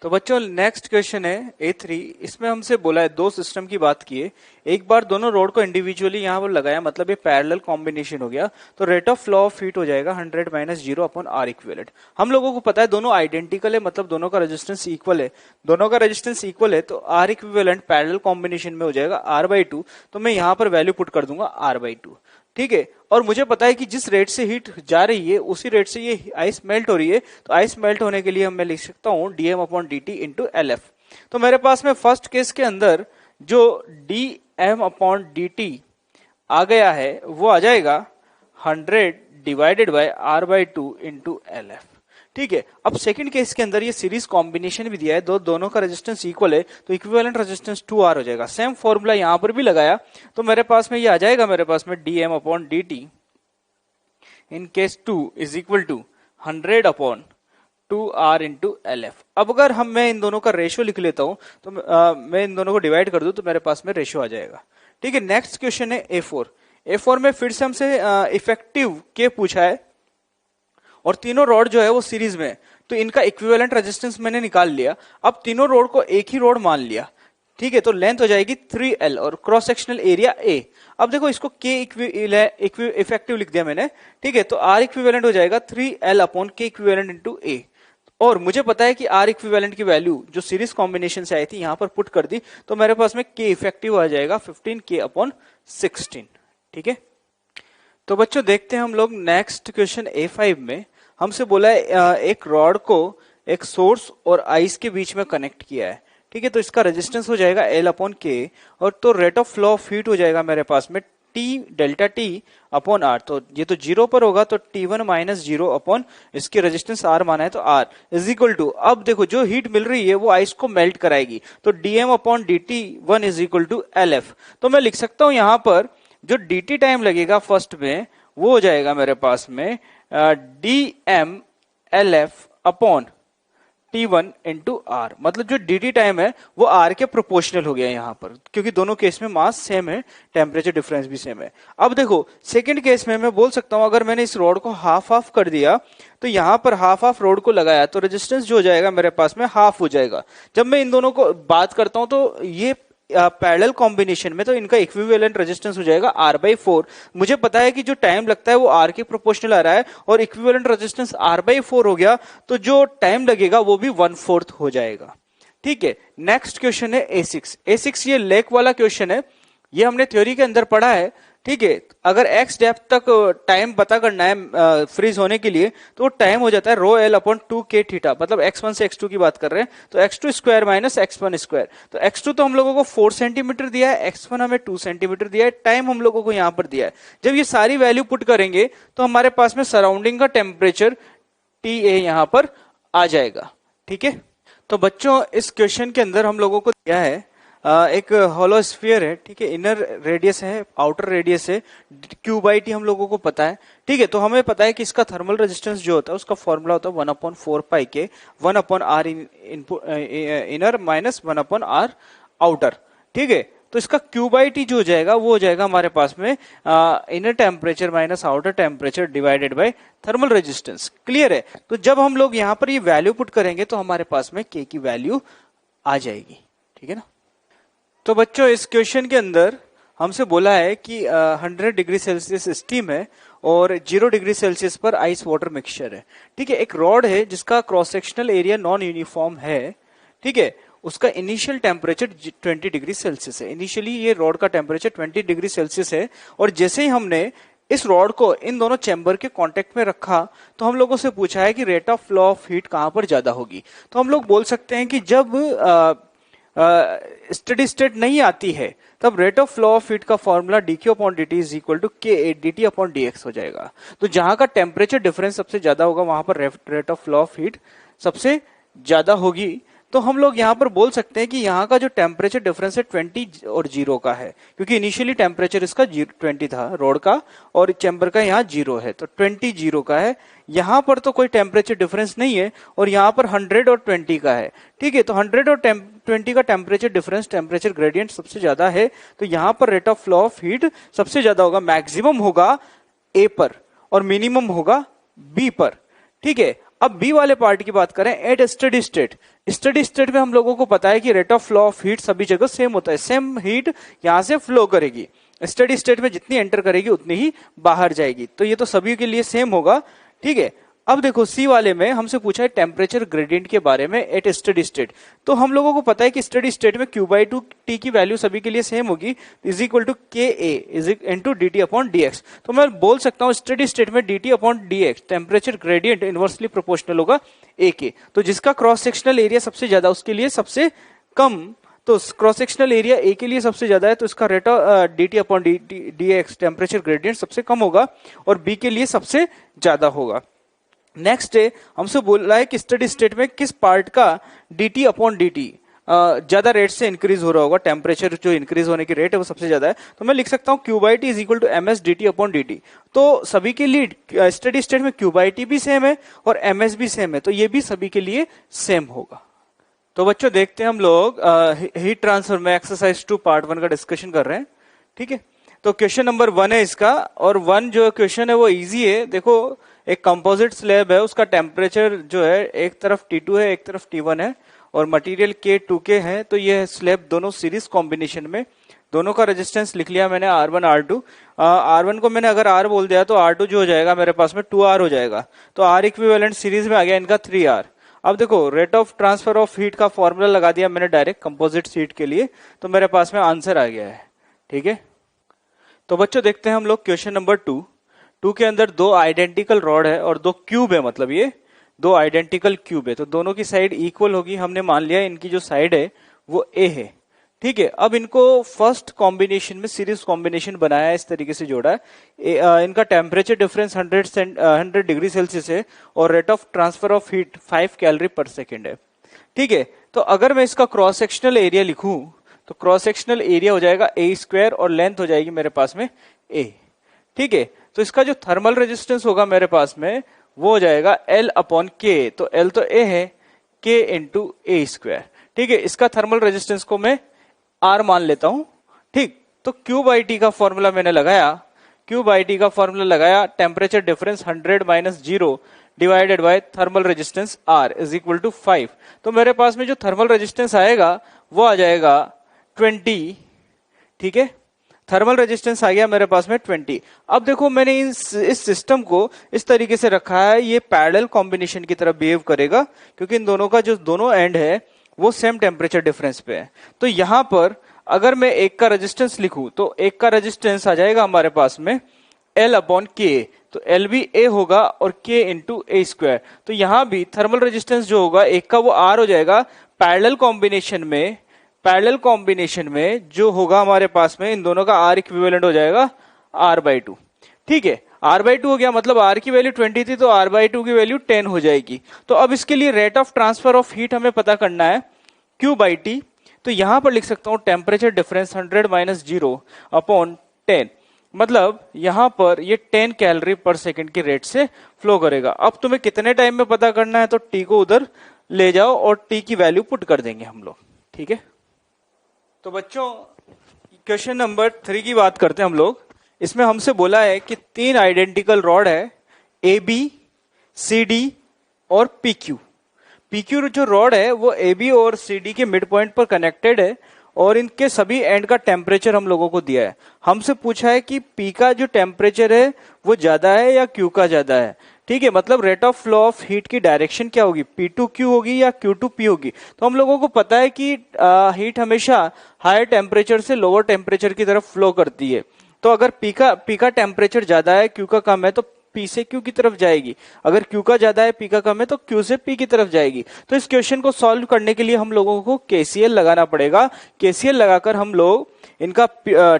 तो बच्चों नेक्स्ट क्वेश्चन है A3। इसमें हमसे बोला है दो सिस्टम की बात की है, एक बार दोनों रोड को इंडिविजुअली यहां पर लगाया, मतलब ये पैरेलल कॉम्बिनेशन हो गया, तो rate of flow of heat हो जाएगा 100 माइनस 0 अपॉन आर इक्विवेलेंट। हम लोगों को पता है दोनों आइडेंटिकल है, मतलब दोनों का रेजिस्टेंस इक्वल है, दोनों का रेजिस्टेंस इक्वल है, तो आर इक्विवेलेंट पैरेलल कॉम्बिनेशन में हो जाएगा R/2। तो मैं यहां पर वैल्यू पुट कर दूंगा R/2, ठीक है। और मुझे पता है कि जिस रेट से हीट जा रही है उसी रेट से ये आइस मेल्ट हो रही है, तो आइस मेल्ट होने के लिए मैं लिख सकता हूं dm upon dt into LF। तो मेरे पास में फर्स्ट केस के अंदर जो dm अपॉन dt आ गया है वो आ जाएगा 100 divided by R/2 into LF, ठीक है। अब सेकंड केस के अंदर ये सीरीज कॉम्बिनेशन भी दिया है, दोनों का रेजिस्टेंस इक्वल है, तो इक्विवेलेंट रेजिस्टेंस 2R हो जाएगा। सेम फॉर्मूला यहां पर भी लगाया, तो मेरे पास में ये आ जाएगा, मेरे पास में dm upon dt in case 2 is equal to 100 upon 2r into LF। अब अगर मैं इन दोनों का रेशियो लिख लेता हूं तो मैं इन दोनों को डिवाइड कर दूं तो मेरे पास में रेशियो आ जाएगा। ठीक है, नेक्स्ट क्वेश्चन है A4 में फिर से हमसे इफेक्टिव के पूछा है और तीनों रॉड जो है वो सीरीज में है, तो इनका इक्विवेलेंट रेजिस्टेंस मैंने निकाल लिया। अब तीनों रॉड को एक ही रॉड मान लिया। ठीक है, तो लेंथ हो जाएगी 3L और क्रॉस सेक्शनल एरिया A। अब देखो इसको K इफेक्टिव लिख दिया मैंने। ठीक है, तो R इक्विवेलेंट हो जाएगा 3L upon K equivalent into A। और मुझे पता है कि R इक्विवेलेंट की वैल्यू जो सीरीज कॉम्बिनेशन से आई थी यहां पर पुट कर दी, तो मेरे पास में K इफेक्टिव आ जाएगा 15K अपॉन 16। ठीक है, तो बच्चों देखते हैं हम लोग नेक्स्ट क्वेश्चन A5 में। हमसे बोला है एक रॉड को एक सोर्स और आइस के बीच में कनेक्ट किया है। ठीक है, तो इसका रेजिस्टेंस हो जाएगा L अपॉन K और तो rate of flow of heat हो जाएगा मेरे पास में T delta T upon R। तो ये तो 0 पर होगा, तो T1 माइनस 0 अपॉन इसकी रेजिस्टेंस R माना है तो R इज इक्वल टू, अब देखो जो हीट मिल रही है वो आइस को मेल्ट कराएगी, तो DM upon DT1 is equal to LF। तो मैं लिख सकता हूं यहां पर जो DT टाइम लगेगा फर्स्ट में वो हो जाएगा मेरे पास में DM LF upon T1 into R। मतलब जो DT टाइम है वो R के प्रोपोर्शनल हो गया यहां पर, क्योंकि दोनों केस में मास सेम है, टेम्परेचर डिफरेंस भी सेम है। अब देखो सेकंड केस में मैं बोल सकता हूं अगर मैंने इस रॉड को हाफ हाफ कर दिया तो यहां पर हाफ हाफ रॉड को लगाया तो रेजिस्टेंस जो हो जाएगा मेरे पास में हाफ हो जाएगा। जब मैं इन दोनों को बात करता हूं तो ये पैरेलल कॉम्बिनेशन में, तो इनका इक्विवेलेंट रेजिस्टेंस हो जाएगा R/4। मुझे पता है कि जो टाइम लगता है वो R के प्रोपोर्शनल आ रहा है और इक्विवेलेंट रेजिस्टेंस R/4 हो गया, तो जो टाइम लगेगा वो भी 1/4 हो जाएगा। ठीक है, नेक्स्ट क्वेश्चन है A6 ये लेक वाला क्वेश्चन है, ये हमने थ्योरी के अंदर पढ़ा है। ठीक है, अगर x डेप्थ तक टाइम पता करना है फ्रीज होने के लिए तो वो टाइम हो जाता है रो L अपॉन 2K थीटा। मतलब x1 से x2 की बात कर रहे हैं, तो x2 square minus x1 square. तो x2 तो हम लोगों को 4 सेंटीमीटर दिया है, x1 हमें 2 सेंटीमीटर दिया है, टाइम हम लोगों को यहां पर दिया है। जब ये सारी वैल्यू पुट करेंगे तो हमारे पास में सराउंडिंग का टेम्परेचर TA यहां पर आ जाएगा। ठीक है, तो बच्चों इस क्वेश्चन के अंदर हम लोगों को दिया है एक होलो स्फीयर है। ठीक है, इनर रेडियस है, आउटर रेडियस है, Q/T हम लोगों को पता है। ठीक है, तो हमें पता है कि इसका थर्मल रेजिस्टेंस जो होता है उसका फॉर्मूला होता है 1/4 पाई के 1/R inner minus 1/R outer. ठीक है, तो इसका Q/T जो हो जाएगा वो हो जाएगा हमारे पास में inner temperature minus outer temperature divided by thermal resistance. Clear है, तो जब हम लोग यहाँ पर ये वैल्यू पुट करेंगे तो हमारे पास में K की वैल्यू आ जाएगी। ठीक है ना, तो बच्चों इस क्वेश्चन के अंदर हमसे बोला है कि 100 डिग्री सेल्सियस स्टीम है और 0 डिग्री सेल्सियस पर आइस वाटर मिक्सचर है। ठीक है, एक रॉड है जिसका cross sectional area non uniform है। ठीक है, उसका इनिशियल टेम्परेचर 20 डिग्री सेल्सियस है। इनिशियली ये रॉड का टेम्परेचर 20 डिग्री सेल्सियस है और जैसे ही हमने इस रॉड को इन दोनों चैम्बर के कांटेक्ट में रखा तो हम लोगों से पूछा है कि rate of flow of heat कहां पर ज्यादा होगी। तो हम लोग बोल सकते हैं कि जब स्टेडी स्टेट नहीं आती है तब rate of flow of heat का formula dQ upon dt is equal to K dt upon dx हो जाएगा। तो जहां का टेम्परेचर डिफरेंस सबसे ज्यादा होगा वहां पर rate of flow of heat सबसे ज्यादा होगी। तो हम लोग यहाँ पर बोल सकते हैं कि यहाँ का जो टेम्परेचर डिफरेंस है 20 और 0 का है, क्योंकि इनिशियली टेम्परेचर इसका 20 था रोड का और चैम्बर का यहाँ 0 है, तो 20 0 का है। यहाँ पर तो कोई टेम्परेचर डिफरेंस नहीं है और यहाँ पर 100 और 20 का है। ठीक है, तो 100 और 20 का टेम्परेचर डिफरेंस, टेम्परेचर ग्रेडियंट सबसे ज्यादा है, तो यहाँ पर rate of flow of heat सबसे ज्यादा होगा। मैक्सिमम होगा A पर और मिनिमम होगा B पर। ठीक है, अब बी वाले पार्ट की बात करें, at steady state. Steady state में हम लोगों को पता है कि rate of flow of heat सभी जगह सेम होता है, सेम हीट यहां से फ्लो करेगी। स्टडी स्टेट में जितनी एंटर करेगी उतनी ही बाहर जाएगी, तो ये तो सभी के लिए सेम होगा। ठीक है, अब देखो सी वाले में हमसे पूछा है टेम्परेचर ग्रेडियंट के बारे में एट स्टडी स्टेट। तो हम लोगों को पता है कि स्टडी स्टेट में Q/2T की वैल्यू सभी के लिए सेम होगी, is equal to Ka into dt upon dx। तो मैं बोल सकता हूं स्टडी स्टेट में dt upon dx temperature gradient inversely proportional होगा A के। तो जिसका क्रॉस सेक्शनल एरिया सबसे ज्यादा उसके लिए सबसे कम, तो क्रॉस सेक्शनल एरिया A के लिए सबसे ज्यादा है, तो इसका rate dt upon dx temperature gradient सबसे कम होगा और B के लिए सबसे ज्यादा होगा। नेक्स्ट है, हमसे बोल रहा है कि स्टडी स्टेट में किस पार्ट का dt अपॉन dt ज्यादा रेट से इंक्रीज हो रहा होगा, टेम्परेचर जो इंक्रीज होने की रेट है वो सबसे ज्यादा है, तो मैं लिख सकता हूँ Q by T is equal to M S D T upon D T. तो सभी के लिए स्टेडी स्टेट में क्यू बाई टी भी सेम है और एम एस भी सेम है, तो ये भी सभी के लिए सेम होगा। तो बच्चों देखते हैं हम लोग हीट ट्रांसफर में एक्सरसाइज 2 पार्ट 1 का डिस्कशन कर रहे हैं। ठीक है, तो क्वेश्चन नंबर 1 है इसका, और 1 जो क्वेश्चन है वो इजी है। देखो एक कंपोजिट स्लैब है, उसका टेम्परेचर जो है एक तरफ T2 है एक तरफ T1 है और मटेरियल K2K है। तो ये स्लैब दोनों सीरीज कॉम्बिनेशन में, दोनों का रेजिस्टेंस लिख लिया मैंने R1 R2। R1 को मैंने अगर R बोल दिया तो R2 जो हो जाएगा मेरे पास में 2R हो जाएगा, तो R इक्विवेलेंट सीरीज में आ गया इनका 3R। अब देखो rate of transfer of heat का फॉर्मूला लगा दिया मैंने डायरेक्ट कंपोजिट हीट के लिए, तो मेरे पास में आंसर आ गया है। ठीक है, तो बच्चों देखते हैं हम लोग क्वेश्चन नंबर 2 के अंदर 2 आइडेंटिकल रॉड है और 2 क्यूब है, मतलब ये 2 आइडेंटिकल क्यूब है, तो दोनों की साइड इक्वल होगी। हमने मान लिया इनकी जो साइड है वो ए है। ठीक है, अब इनको फर्स्ट कॉम्बिनेशन में सीरीज कॉम्बिनेशन बनाया है, इस तरीके से जोड़ा है। इनका टेम्परेचर डिफरेंस 100 डिग्री सेल्सियस है और rate of transfer of heat 5 calorie पर सेकेंड है। ठीक है, तो अगर मैं इसका क्रॉस सेक्शनल एरिया लिखूं तो क्रॉस सेक्शनल एरिया हो जाएगा ए स्क्वायर और लेंथ हो जाएगी मेरे पास में ए। ठीक है, तो इसका जो थर्मल रेजिस्टेंस होगा मेरे पास में वो हो जाएगा L अपॉन के, तो L तो A है, K इंटू ए स्क्वायर। ठीक है, इसका थर्मल रेजिस्टेंस को मैं R मान लेता हूं। ठीक, तो Q बाई टी का फॉर्मूला मैंने लगाया, Q बाई टी का फॉर्मूला लगाया, temperature difference 100 minus 0 divided by thermal resistance R is equal to 5। तो मेरे पास में जो थर्मल रेजिस्टेंस आएगा वो आ जाएगा 20। ठीक है, थर्मल रेजिस्टेंस आ गया मेरे पास में 20। अब देखो मैंने इस सिस्टम को इस तरीके से रखा है, ये पैरेलल कॉम्बिनेशन की तरह बिहेव करेगा क्योंकि इन दोनों का जो दोनों एंड है वो सेम टेम्परेचर डिफरेंस पे है। तो यहां पर अगर मैं एक का रेजिस्टेंस लिखूं तो एक का रेजिस्टेंस आ जाएगा हमारे पास में L अपॉन के, तो L भी A होगा और K इंटू ए स्क्वायर। तो यहां भी थर्मल रेजिस्टेंस जो होगा एक का वो R हो जाएगा। पैरेलल कॉम्बिनेशन में जो होगा हमारे पास में इन दोनों का R इक्विवेलेंट हो जाएगा R/2। ठीक है, R/2 हो गया, मतलब R की वैल्यू 20 थी तो R/2 की वैल्यू 10 हो जाएगी। तो अब इसके लिए rate of transfer of heat हमें पता करना है Q बाई टी। तो यहां पर लिख सकता हूं टेम्परेचर डिफरेंस 100 माइनस 0 अपॉन 10, मतलब यहां पर ये 10 कैलोरी पर सेकंड की रेट से फ्लो करेगा। अब तुम्हें कितने टाइम में पता करना है, तो T को उधर ले जाओ और T की वैल्यू पुट कर देंगे हम लोग। ठीक है, तो बच्चों क्वेश्चन नंबर 3 की बात करते हैं हम लोग। इसमें हमसे बोला है कि 3 आइडेंटिकल रॉड है, ए बी, सी डी और पी क्यू। पी क्यू जो रॉड है वो ए बी और सी डी के मिड पॉइंट पर कनेक्टेड है और इनके सभी एंड का टेम्परेचर हम लोगों को दिया है। हमसे पूछा है कि पी का जो टेम्परेचर है वो ज्यादा है या क्यू का ज्यादा है। ठीक है, मतलब rate of flow of heat की डायरेक्शन क्या होगी, P2Q होगी या Q2P होगी। तो हम लोगों को पता है कि हीट हमेशा हायर टेम्परेचर से लोअर टेम्परेचर की तरफ फ्लो करती है। तो अगर P का टेम्परेचर ज्यादा है, Q का कम है, तो P से Q की तरफ जाएगी। अगर Q का ज्यादा है, P का कम है, तो Q से P की तरफ जाएगी। तो इस क्वेश्चन को सॉल्व करने के लिए हम लोगों को KCL लगाना पड़ेगा। KCL लगाकर हम लोग इनका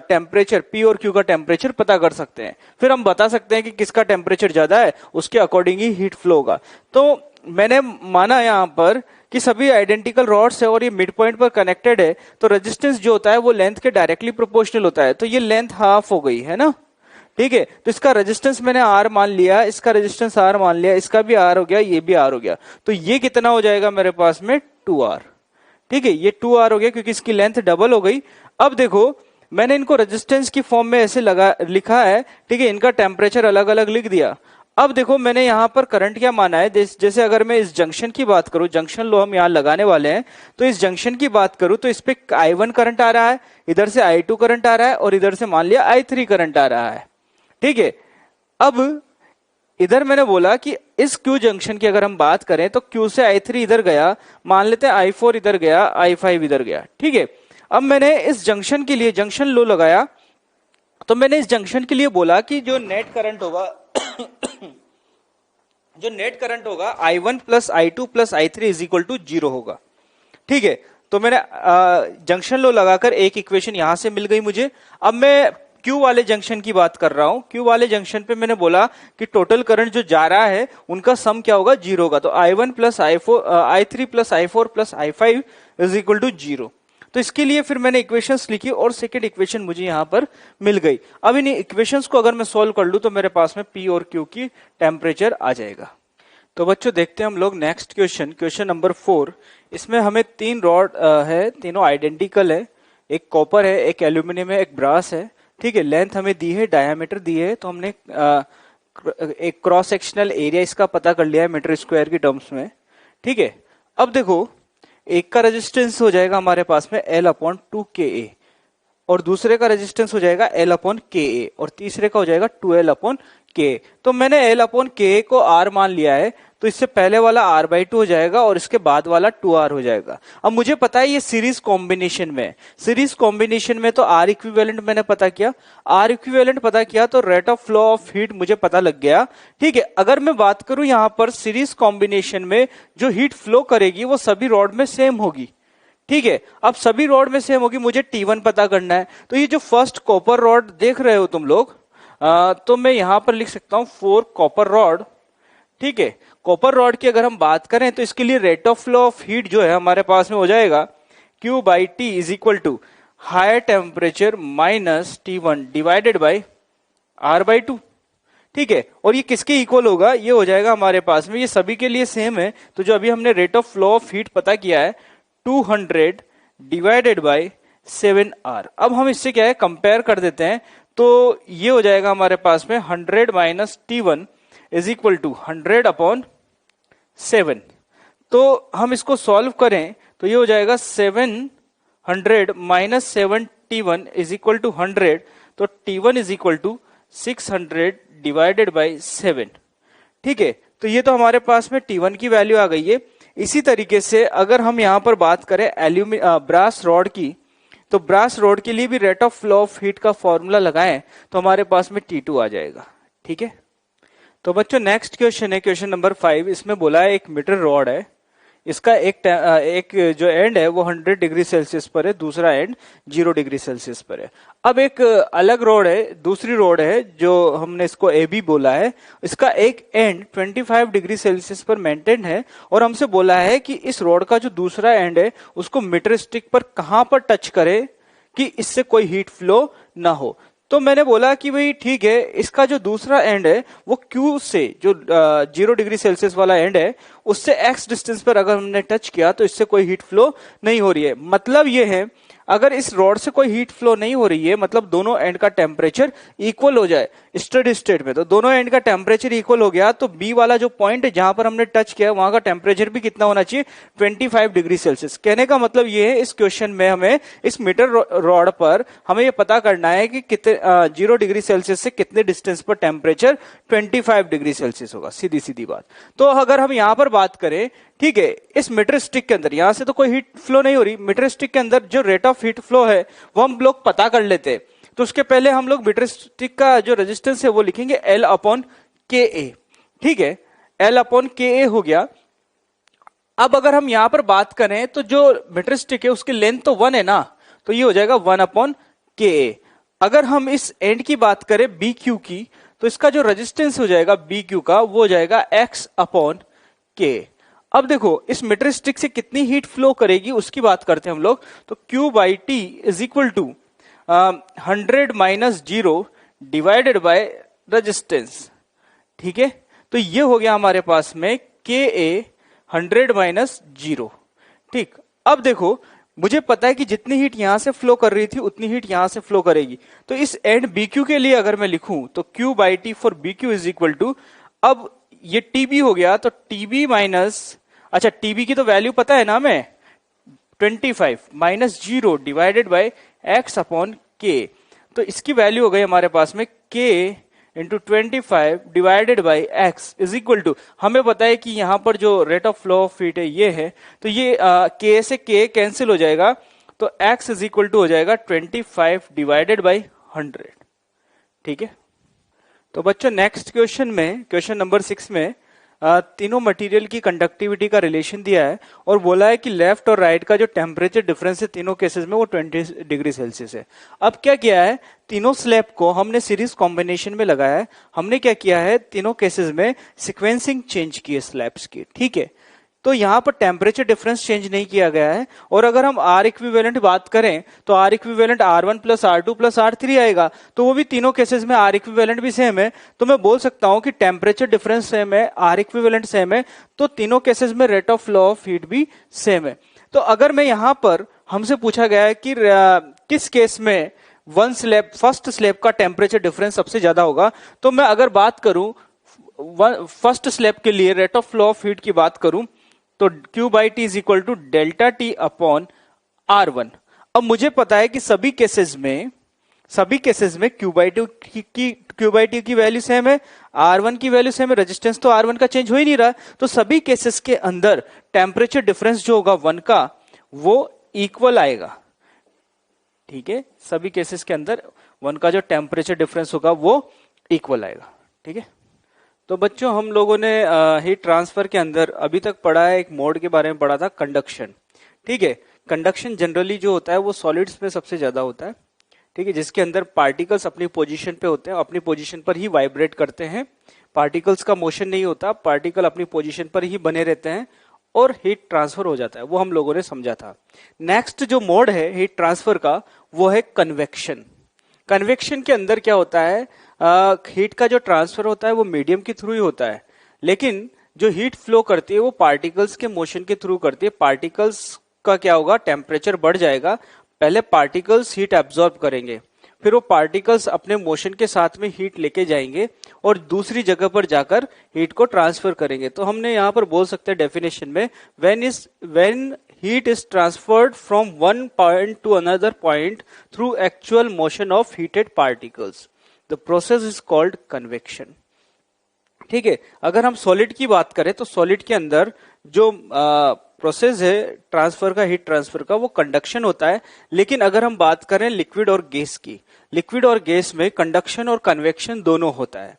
टेम्परेचर P और Q का टेम्परेचर पता कर सकते हैं। फिर हम बता सकते हैं कि किसका टेम्परेचर ज्यादा है, उसके अकॉर्डिंग ही हीट फ्लो होगा। तो मैंने माना यहाँ पर कि सभी आइडेंटिकल रॉड्स है और ये मिड पॉइंट पर कनेक्टेड है, तो रेजिस्टेंस जो होता है वो लेंथ के डायरेक्टली प्रोपोर्शनल होता है। तो ये लेंथ हाफ हो गई है ना। ठीक है, तो इसका रेजिस्टेंस मैंने R मान लिया, इसका रेजिस्टेंस R मान लिया, इसका भी R हो गया, ये भी R हो गया। तो ये कितना हो जाएगा मेरे पास में 2R। ठीक है, ये 2R हो गया क्योंकि इसकी लेंथ डबल हो गई। अब देखो मैंने इनको रेजिस्टेंस की फॉर्म में ऐसे लिखा है। ठीक है, इनका टेम्परेचर अलग अलग लिख दिया। अब देखो मैंने यहाँ पर करंट क्या माना है, जैसे अगर मैं इस जंक्शन की बात करूं, जंक्शन लो हम यहाँ लगाने वाले हैं, तो इस जंक्शन की बात करूं तो इस पे I1 करंट आ रहा है, इधर से I2 करंट आ रहा है और इधर से मान लिया I3 करंट आ रहा है। ठीक है, अब इधर मैंने बोला कि इस Q जंक्शन की अगर हम बात करें तो Q से I3 इधर गया, मान लेते हैं I4 इधर गया, I5 इधर गया। ठीक है, अब मैंने इस जंक्शन के लिए जंक्शन लो लगाया, तो मैंने इस जंक्शन के लिए बोला कि जो नेट करंट होगा I1 plus I2 plus I3 is equal to 0 होगा। ठीक है, तो मैंने जंक्शन लो लगाकर एक इक्वेशन यहां से मिल गई मुझे। अब मैं Q वाले जंक्शन की बात कर रहा हूं। Q वाले जंक्शन पे मैंने बोला कि टोटल करंट जो जा रहा है उनका सम क्या होगा, 0 होगा। तो I1 plus I3 plus I4 plus I5 is equal to 0। तो इसके लिए फिर मैंने इक्वेशंस लिखी और सेकंड इक्वेशन मुझे यहां पर मिल गई। अब इन इक्वेशंस को अगर मैं सॉल्व कर लूं तो मेरे पास में P और Q की टेम्परेचर आ जाएगा। तो बच्चों देखते हैं हम लोग नेक्स्ट क्वेश्चन, क्वेश्चन नंबर 4। इसमें हमें 3 रॉड है, तीनों आइडेंटिकल है, एक कॉपर है, एक एल्यूमिनियम है, एक ब्रास है। ठीक है, लेंथ हमें दी है, डायामीटर दी है, तो हमने एक क्रॉस सेक्शनल एरिया इसका पता कर लिया है मीटर स्क्वायर की टर्म्स में। ठीक है, अब देखो एक का रेजिस्टेंस हो जाएगा हमारे पास में L/2KA और दूसरे का रेजिस्टेंस हो जाएगा L/KA और तीसरे का हो जाएगा 2L/KA। तो मैंने L/KA को R मान लिया है, तो इससे पहले वाला R/2 हो जाएगा और इसके बाद वाला 2R हो जाएगा। अब मुझे पता है ये सीरीज कॉम्बिनेशन में, सीरीज कॉम्बिनेशन में तो R इक्विवेलेंट मैंने पता किया, R इक्विवेलेंट पता किया तो rate of flow of heat मुझे पता लग गया। ठीक है, अगर मैं बात करूं यहां पर सीरीज कॉम्बिनेशन में जो हीट फ्लो करेगी वो सभी रॉड में सेम होगी। ठीक है, अब सभी रॉड में सेम होगी, मुझे T1 पता करना है। तो ये जो फर्स्ट कॉपर रॉड देख रहे हो तुम लोग, तो मैं यहां पर लिख सकता हूं 4 कॉपर रॉड। ठीक है, कॉपर रॉड की अगर हम बात करें तो इसके लिए rate of flow of heat जो है हमारे पास में हो जाएगा Q/T is equal to higher temperature minus T1 divided by R/2। ठीक है, और ये किसके इक्वल होगा, ये हो जाएगा हमारे पास में, ये सभी के लिए सेम है। तो जो अभी हमने rate of flow of heat पता किया है 200 डिवाइडेड बाई 7R। अब हम इससे क्या है कंपेयर कर देते हैं, तो ये हो जाएगा हमारे पास में 100 minus T1 is equal to 100/7। तो हम इसको सॉल्व करें तो ये हो जाएगा 700 minus 7T1 is equal to 100। तो T1 is equal to 600 divided by 7। ठीक है, तो ये तो हमारे पास में T1 की वैल्यू आ गई है। इसी तरीके से अगर हम यहां पर बात करें ब्रास रॉड की, तो ब्रास रॉड के लिए भी rate of flow of heat का फॉर्मूला लगाएं तो हमारे पास में T2 आ जाएगा। ठीक है, तो बच्चों नेक्स्ट क्वेश्चन है क्वेश्चन नंबर 5। इसमें बोला है एक मीटर रॉड है, इसका एक जो एंड है वो 100 डिग्री सेल्सियस पर है, दूसरा एंड 0 डिग्री सेल्सियस पर है। अब एक अलग रॉड है, दूसरी रॉड है जो हमने इसको AB बोला है, इसका एक एंड 25 डिग्री सेल्सियस पर मेंटेन है और हमसे बोला है कि इस रॉड का जो दूसरा एंड है उसको मीटर स्टिक पर कहां पर टच करे कि इससे कोई हीट फ्लो ना हो। तो मैंने बोला कि भाई ठीक है, इसका जो दूसरा एंड है वो Q से जो 0 डिग्री सेल्सियस वाला एंड है उससे X डिस्टेंस पर अगर हमने टच किया तो इससे कोई हीट फ्लो नहीं हो रही है। मतलब ये है अगर इस रॉड से कोई हीट फ्लो नहीं हो रही है, मतलब दोनों एंड का टेम्परेचर इक्वल हो जाए स्टडी स्टेट में, तो दोनों एंड का टेम्परेचर इक्वल हो गया तो बी वाला जो पॉइंट है जहां पर हमने टच किया वहां का टेम्परेचर भी कितना होना चाहिए 25 डिग्री सेल्सियस। कहने का मतलब ये है इस क्वेश्चन में हमें इस मीटर रॉड पर हमें ये पता करना है कि कितने 0 डिग्री सेल्सियस से कितने डिस्टेंस पर टेम्परेचर 25 डिग्री सेल्सियस होगा, सीधी सीधी बात। तो अगर हम यहां पर बात करें, ठीक है, इस मीटर स्टिक के अंदर यहां से तो कोई हीट फ्लो नहीं हो रही, मीटर स्टिक के अंदर जो रेट ऑफ हीट फ्लो है वो हम लोग पता कर लेते हैं। तो उसके पहले हम लोग मीटर स्टिक का जो रेजिस्टेंस है वो लिखेंगे L/KA। ठीक है, L/KA हो गया। अब अगर हम यहां पर बात करें तो जो मीटर स्टिक है उसकी लेंथ तो 1 है ना, तो ये हो जाएगा 1/KA। अगर हम इस एंड की बात करें BQ की, तो इसका जो रेजिस्टेंस हो जाएगा BQ का वो हो जाएगा X/K। अब देखो इस मीटर स्टिक से कितनी हीट फ्लो करेगी उसकी बात करते हैं हम लोग। तो Q/T is equal to 100 minus 0 divided by resistance. ठीक है, तो ये हो गया हमारे पास में KA 100 माइनस 0। ठीक, अब देखो मुझे पता है कि जितनी हीट यहां से फ्लो कर रही थी उतनी हीट यहां से फ्लो करेगी। तो इस एंड BQ के लिए अगर मैं लिखूं तो Q/T for BQ is equal to, अब ये TB हो गया तो TB माइनस, अच्छा TB की तो वैल्यू पता है ना हमें 25 माइनस 0 डिवाइडेड बाय X/K। तो इसकी वैल्यू हो गई हमारे पास में K into 25 divided by X is equal to, हमें पता है कि यहां पर जो rate of flow of heat है ये है, तो ये K से K कैंसिल हो जाएगा तो X इज इक्वल टू हो जाएगा 25 डिवाइडेड बाई 100। ठीक है, तो बच्चों नेक्स्ट क्वेश्चन में, क्वेश्चन नंबर 6 में तीनों मटेरियल की कंडक्टिविटी का रिलेशन दिया है और बोला है कि लेफ्ट और राइट का जो टेम्परेचर डिफरेंस है तीनों केसेस में वो 20 डिग्री सेल्सियस है। अब क्या किया है, तीनों स्लैब को हमने सीरीज कॉम्बिनेशन में लगाया है। हमने क्या किया है, तीनों केसेस में सिक्वेंसिंग चेंज की है स्लैब्स की। ठीक है, तो यहाँ पर टेम्परेचर डिफरेंस चेंज नहीं किया गया है। और अगर हम आर इक्विवेलेंट बात करें तो are equivalent R1 plus R2 plus R3 आएगा, तो वो भी तीनों केसेस में आर इक्विवेलेंट भी सेम है। तो मैं बोल सकता हूं कि टेम्परेचर डिफरेंस सेम है, आर इक्विवेलेंट सेम है, तो तीनों केसेस में rate of flow of heat भी सेम है। तो अगर मैं यहां पर हमसे पूछा गया है कि किस केस में वन स्लैब फर्स्ट स्लैब का टेम्परेचर डिफरेंस सबसे ज्यादा होगा, तो मैं अगर बात करूं फर्स्ट स्लैब के लिए rate of flow of heat की बात करूं तो Q by T is equal to delta T upon R1। अब मुझे पता है कि सभी केसेस में Q बाई टी की वैल्यू सेम है, R1 की वैल्यू सेम है, रेजिस्टेंस तो R1 का चेंज हो ही नहीं रहा, तो सभी केसेस के अंदर टेम्परेचर डिफरेंस जो होगा 1 का वो इक्वल आएगा। ठीक है, सभी केसेस के अंदर 1 का जो टेम्परेचर डिफरेंस होगा वो इक्वल आएगा। ठीक है, तो बच्चों हम लोगों ने हीट ट्रांसफर के अंदर अभी तक पढ़ा है, एक मोड के बारे में पढ़ा था, कंडक्शन। ठीक है, कंडक्शन जनरली जो होता है वो सॉलिड्स में सबसे ज्यादा होता है। ठीक है, जिसके अंदर पार्टिकल्स अपनी पोजीशन पे होते हैं, अपनी पोजीशन पर ही वाइब्रेट करते हैं, पार्टिकल्स का मोशन नहीं होता, पार्टिकल अपनी पोजीशन पर ही बने रहते हैं और हीट ट्रांसफर हो जाता है, वो हम लोगों ने समझा था। नेक्स्ट जो मोड है हीट ट्रांसफर का वो है कन्वेक्शन। कन्वेक्शन के अंदर क्या होता है, हीट का जो ट्रांसफर होता है वो मीडियम के थ्रू ही होता है, लेकिन जो हीट फ्लो करती है वो पार्टिकल्स के मोशन के थ्रू करती है। पार्टिकल्स का क्या होगा, टेम्परेचर बढ़ जाएगा, पहले पार्टिकल्स हीट एब्जॉर्ब करेंगे, फिर वो पार्टिकल्स अपने मोशन के साथ में हीट लेके जाएंगे और दूसरी जगह पर जाकर हीट को ट्रांसफर करेंगे। तो हमने यहां पर बोल सकते हैं डेफिनेशन में, when heat is transferred from one point to another point through actual motion of heated particles, the process is called convection। ठीक है, अगर हम सॉलिड की बात करें तो सॉलिड के अंदर जो प्रोसेस है ट्रांसफर का, हीट ट्रांसफर का, वो कंडक्शन होता है। लेकिन अगर हम बात करें लिक्विड और गैस की, लिक्विड और गैस में कंडक्शन और कन्वेक्शन दोनों होता है।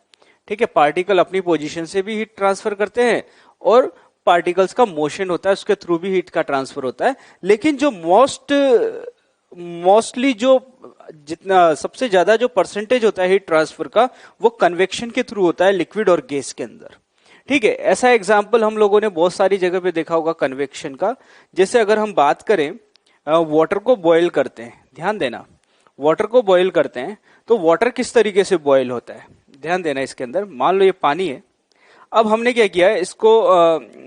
ठीक है, पार्टिकल अपनी पोजीशन से भी हीट ट्रांसफर करते हैं और पार्टिकल्स का मोशन होता है, उसके थ्रू भी हीट का ट्रांसफर होता है। लेकिन जो मोस्टली जो जितना सबसे ज्यादा जो परसेंटेज होता है हीट ट्रांसफर का वो कन्वेक्शन के थ्रू होता है लिक्विड और गैस के अंदर। ठीक है, ऐसा एग्जांपल हम लोगों ने बहुत सारी जगह पे देखा होगा कन्वेक्शन का। जैसे अगर हम बात करें वाटर को बॉयल करते हैं, ध्यान देना, वाटर को बॉयल करते हैं तो वाटर किस तरीके से बॉयल होता है, ध्यान देना इसके अंदर। मान लो ये पानी है, अब हमने क्या किया है, इसको